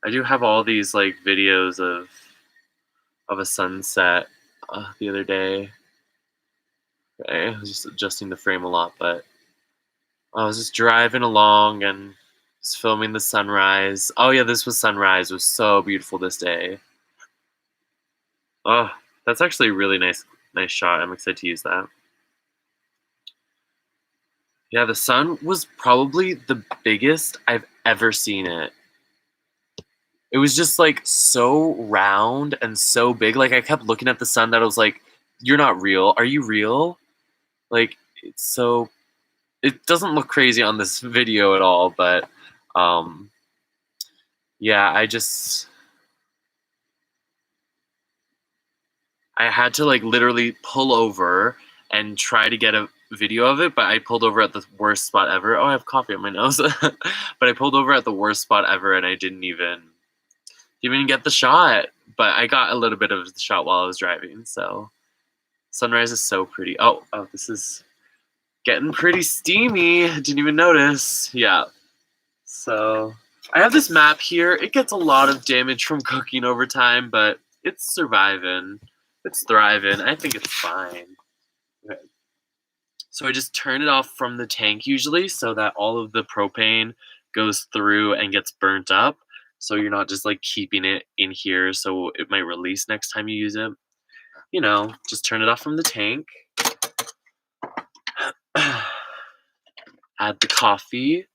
I do have all these like videos of a sunset the other day. Okay, I was just adjusting the frame a lot, but I was just driving along and just filming the sunrise. Oh yeah, this was sunrise. It was so beautiful this day. Oh, that's actually a really nice shot. I'm excited to use that. Yeah, the sun was probably the biggest I've ever seen it. It was just like so round and so big. Like I kept looking at the sun that I was like, "You're not real. Are you real?" Like it's so. It doesn't look crazy on this video at all, but yeah, I had to like literally pull over and try to get a video of it, but I pulled over at the worst spot ever. Oh, I have coffee on my nose. But I pulled over at the worst spot ever and I didn't even get the shot. But I got a little bit of the shot while I was driving, so sunrise is so pretty. Oh, this is Getting pretty steamy. Didn't even notice. Yeah. So I have this map here. It gets a lot of damage from cooking over time, but it's surviving. It's thriving. I think it's fine. Okay. So I just turn it off from the tank usually so that all of the propane goes through and gets burnt up. So you're not just like keeping it in here so it might release next time you use it. You know, just turn it off from the tank. Add the coffee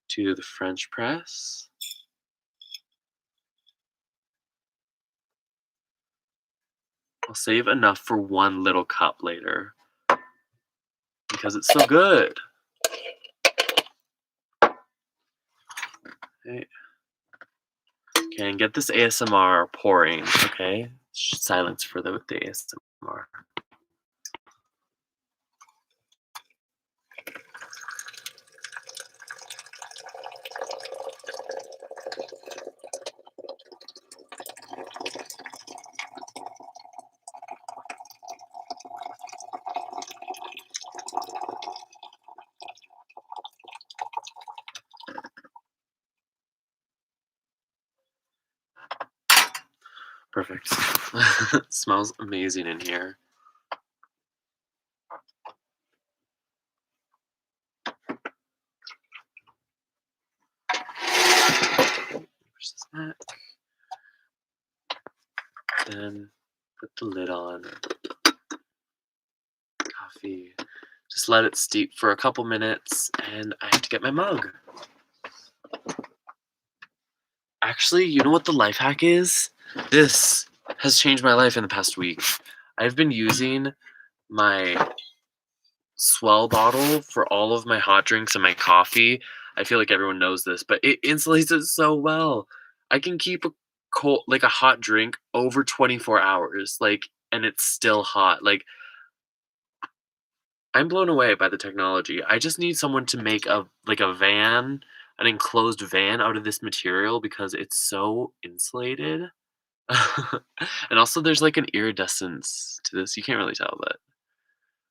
to the French press. I'll save enough for one little cup later because it's so good. Okay, and get this ASMR pouring, okay? Silence for the ASMR. Perfect. Smells amazing in here. Then put the lid on. Coffee. Just let it steep for a couple minutes, and I have to get my mug. Actually, you know what the life hack is? This has changed my life in the past week. I've been using my swell bottle for all of my hot drinks and my coffee. I feel like everyone knows this, but it insulates it so well. I can keep a cold, like a hot drink, over 24 hours, like, and it's still hot. Like, I'm blown away by the technology. I just need someone to make a van, an enclosed van out of this material because it's so insulated. And also there's like an iridescence to this. You can't really tell, but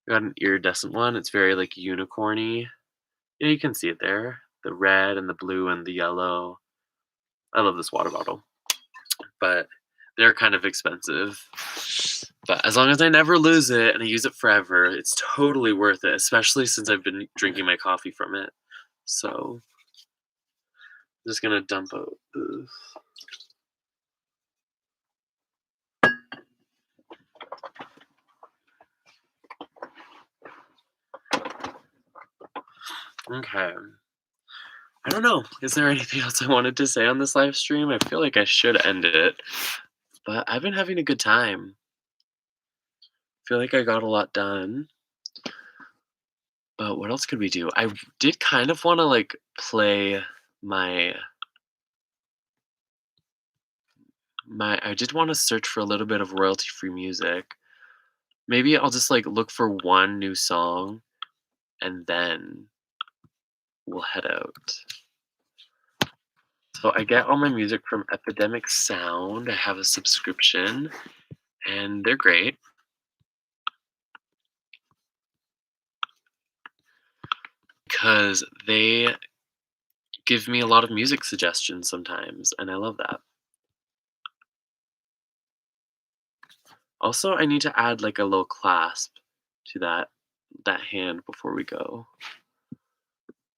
we got an iridescent one. It's very like unicorny. Yeah, you can see it there. The red and the blue and the yellow. I love this water bottle. But they're kind of expensive. But as long as I never lose it and I use it forever, it's totally worth it, especially since I've been drinking my coffee from it. So I'm just gonna dump out this. Okay. I don't know. Is there anything else I wanted to say on this live stream? I feel like I should end it, but I've been having a good time. I feel like I got a lot done. But what else could we do? I did kind of want to like play my I did want to search for a little bit of royalty free music. Maybe I'll just like look for one new song and then we'll head out. So I get all my music from Epidemic Sound. I have a subscription and they're great. Because they give me a lot of music suggestions sometimes, and I love that. Also, I need to add like a little clasp to that hand before we go.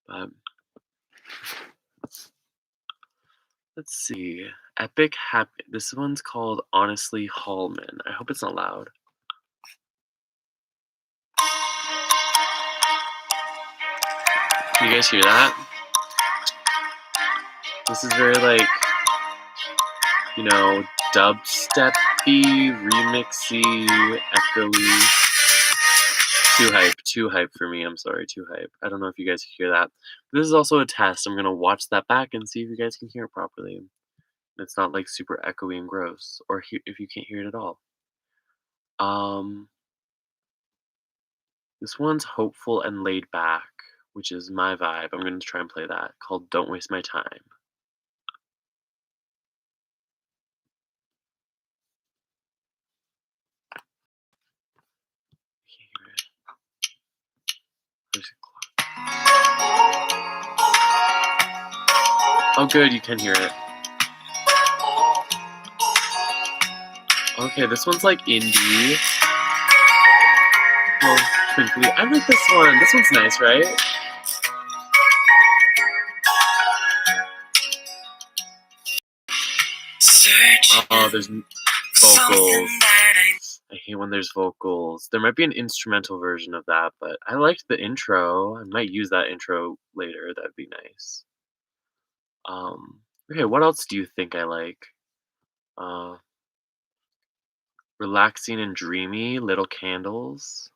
But let's see. Epic Happy. This one's called Honestly Hallman. I hope it's not loud. Can you guys hear that? This is very like, you know, dubsteppy, remixy, echoey. Too hype for me. I'm sorry, too hype. I don't know if you guys hear that. This is also a test. I'm gonna watch that back and see if you guys can hear it properly. It's not like super echoey and gross, or if you can't hear it at all. This one's hopeful and laid back, which is my vibe. I'm gonna try and play that. Called "Don't Waste My Time." I can't hear it. Oh, good, you can hear it. Okay, this one's like indie. Well, twinkly. I like this one. This one's nice, right? Oh, there's vocals. I hate when there's vocals. There might be an instrumental version of that, but I liked the intro. I might use that intro later. That'd be nice. Okay, what else do you think I like? Relaxing and dreamy, little candles.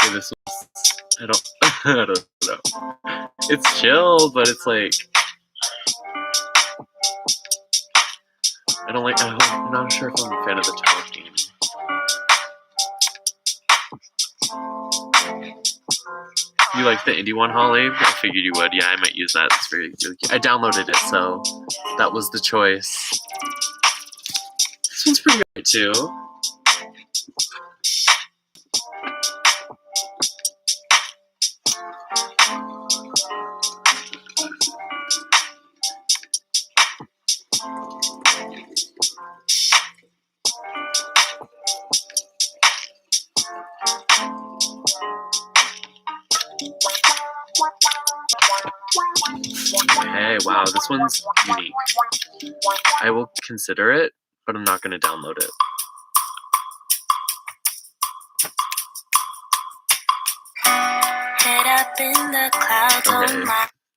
Okay, this one's, I don't know. It's chill, but it's like, I'm not sure if I'm a fan of the talking. You like the indie one, Holly? I figured you would. Yeah, I might use that. It's really cute. I downloaded it, so that was the choice. This one's pretty good too. Hey, wow, this one's unique. I will consider it, but I'm not going to download it. Okay.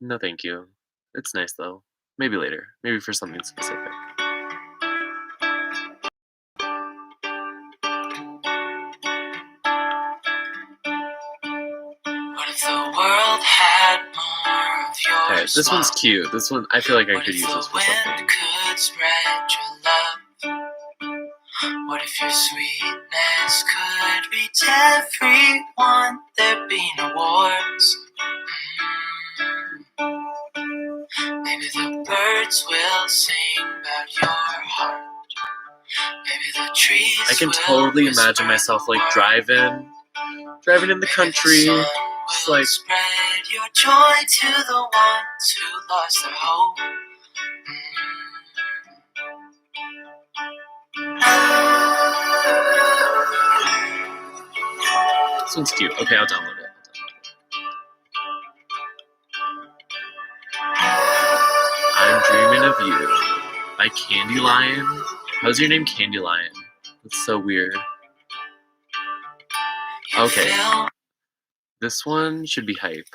No, thank you. It's nice though. Maybe later. Maybe for something specific. What if the world had more of yours? Okay, this one's cute. This one, I feel like I could use this for something. Could spread your love? What if your sweetness could reach everyone? There'd be no wars. Maybe the birds will sing about your heart. Maybe the trees I can totally imagine myself like driving in the country. Just like spread your joy to the ones who lost their hope. This one's cute. Okay, I'll download it. I'm Dreaming of You by Candy Lion. How's your name, Candy Lion? That's so weird. Okay. This one should be hype.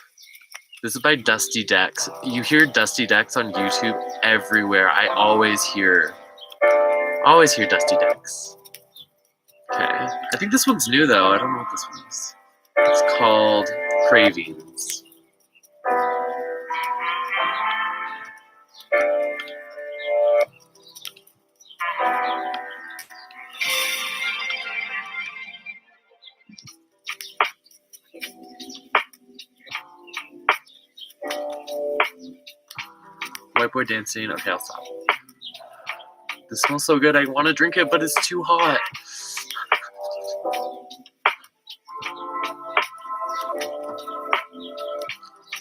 This is by Dusty Dex. You hear Dusty Dex on YouTube everywhere. I always hear Dusty Dex. Okay. I think this one's new though. I don't know what this one is. It's called Cravings. White boy dancing. Okay, I'll stop. This smells so good. I want to drink it, but it's too hot.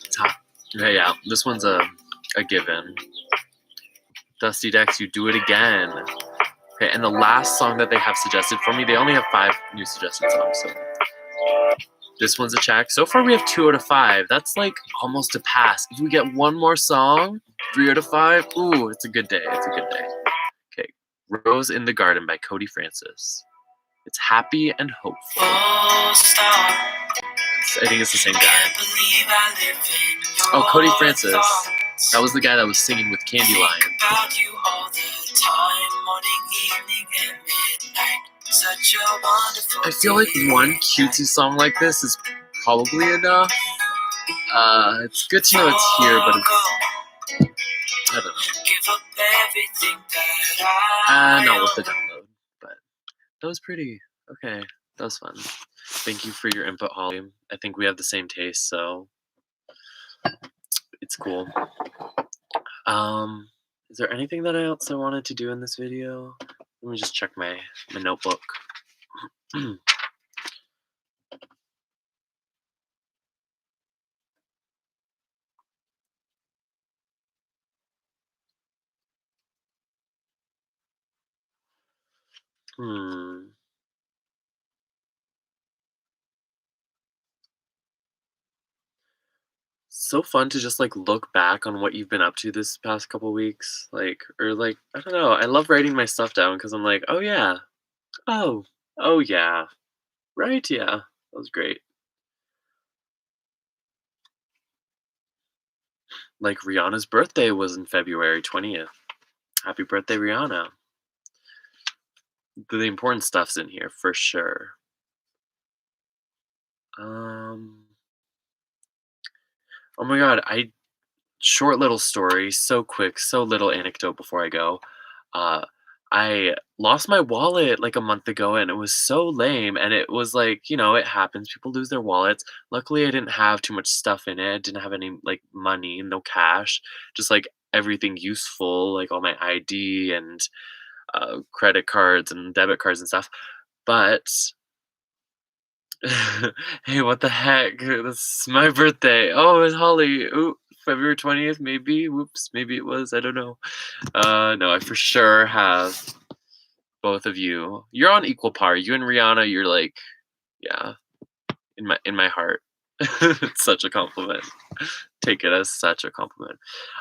It's hot. Okay, yeah. This one's a given. Dusty Dex, you do it again. Okay, and the last song that they have suggested for me, they only have 5 new suggested songs, so this one's a check. So far we have 2 out of 5. That's like almost a pass. If we get one more song, 3 out of 5, ooh, it's a good day. It's a good day. Okay, Rose in the Garden by Cody Francis. It's happy and hopeful. I think it's the same guy. Oh, Cody Francis. That was the guy that was singing with Candy Lion. I feel like one cutesy song like this is probably enough. It's good to know it's here, but it's, I don't know. Not worth the download, but that was pretty. Okay, that was fun. Thank you for your input, Holly. I think we have the same taste, so it's cool. Um, is there anything that else I wanted to do in this video? Let me just check my notebook. Hmm. So fun to just like look back on what you've been up to this past couple weeks, like, or like, I don't know. I love writing my stuff down because I'm like, oh yeah, oh, oh yeah, right, yeah, that was great. Like Rihanna's birthday was in February 20th. Happy birthday, Rihanna. The important stuff's in here for sure. Um, oh my god, I short little story, so quick, so little anecdote before I go. Uh, I lost my wallet like a month ago and it was so lame. And it was like, it happens. People lose their wallets. Luckily, I didn't have too much stuff in it. I didn't have any like money, no cash, just like everything useful, like all my ID and credit cards and debit cards and stuff. But hey, what the heck? That's my birthday. Oh, it's Holly. Ooh, February 20th, maybe. Whoops, maybe it was. I don't know. No, I for sure have both of you. You're on equal par. You and Rihanna, you're like, yeah, in my heart. It's such a compliment. Take it as such a compliment.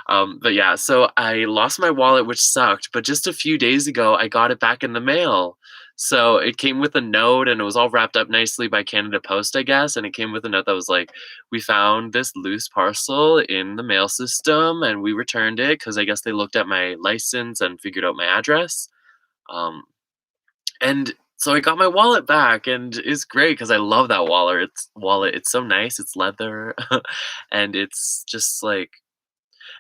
But yeah, so I lost my wallet, which sucked. But just a few days ago, I got it back in the mail. So it came with a note, and it was all wrapped up nicely by Canada Post, I guess. And it came with a note that was like, "We found this loose parcel in the mail system, and we returned it because I guess they looked at my license and figured out my address." Um, and so I got my wallet back, and it's great because I love that wallet. It's so nice. It's leather, and it's just like,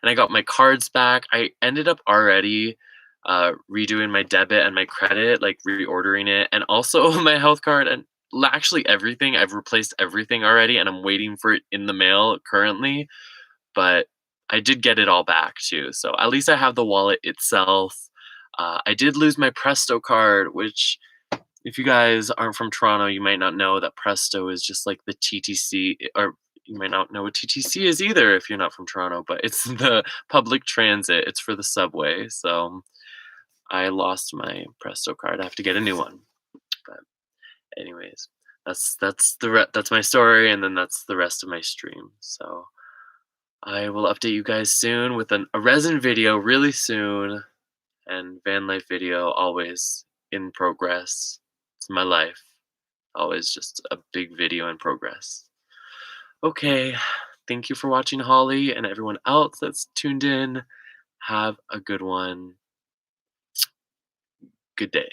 and I got my cards back. I ended up already redoing my debit and my credit, like reordering it, and also my health card, and actually everything. I've replaced everything already, and I'm waiting for it in the mail currently. But I did get it all back too, so at least I have the wallet itself. I did lose my Presto card, which if you guys aren't from Toronto, you might not know that Presto is just like the TTC, or you might not know what TTC is either if you're not from Toronto, but it's the public transit. It's for the subway. So I lost my Presto card. I have to get a new one. But anyways, that's my story, and then that's the rest of my stream. So I will update you guys soon with a resin video really soon, and van life video always in progress. It's my life. Always just a big video in progress. Okay, thank you for watching, Holly, and everyone else that's tuned in. Have a good one. Good day.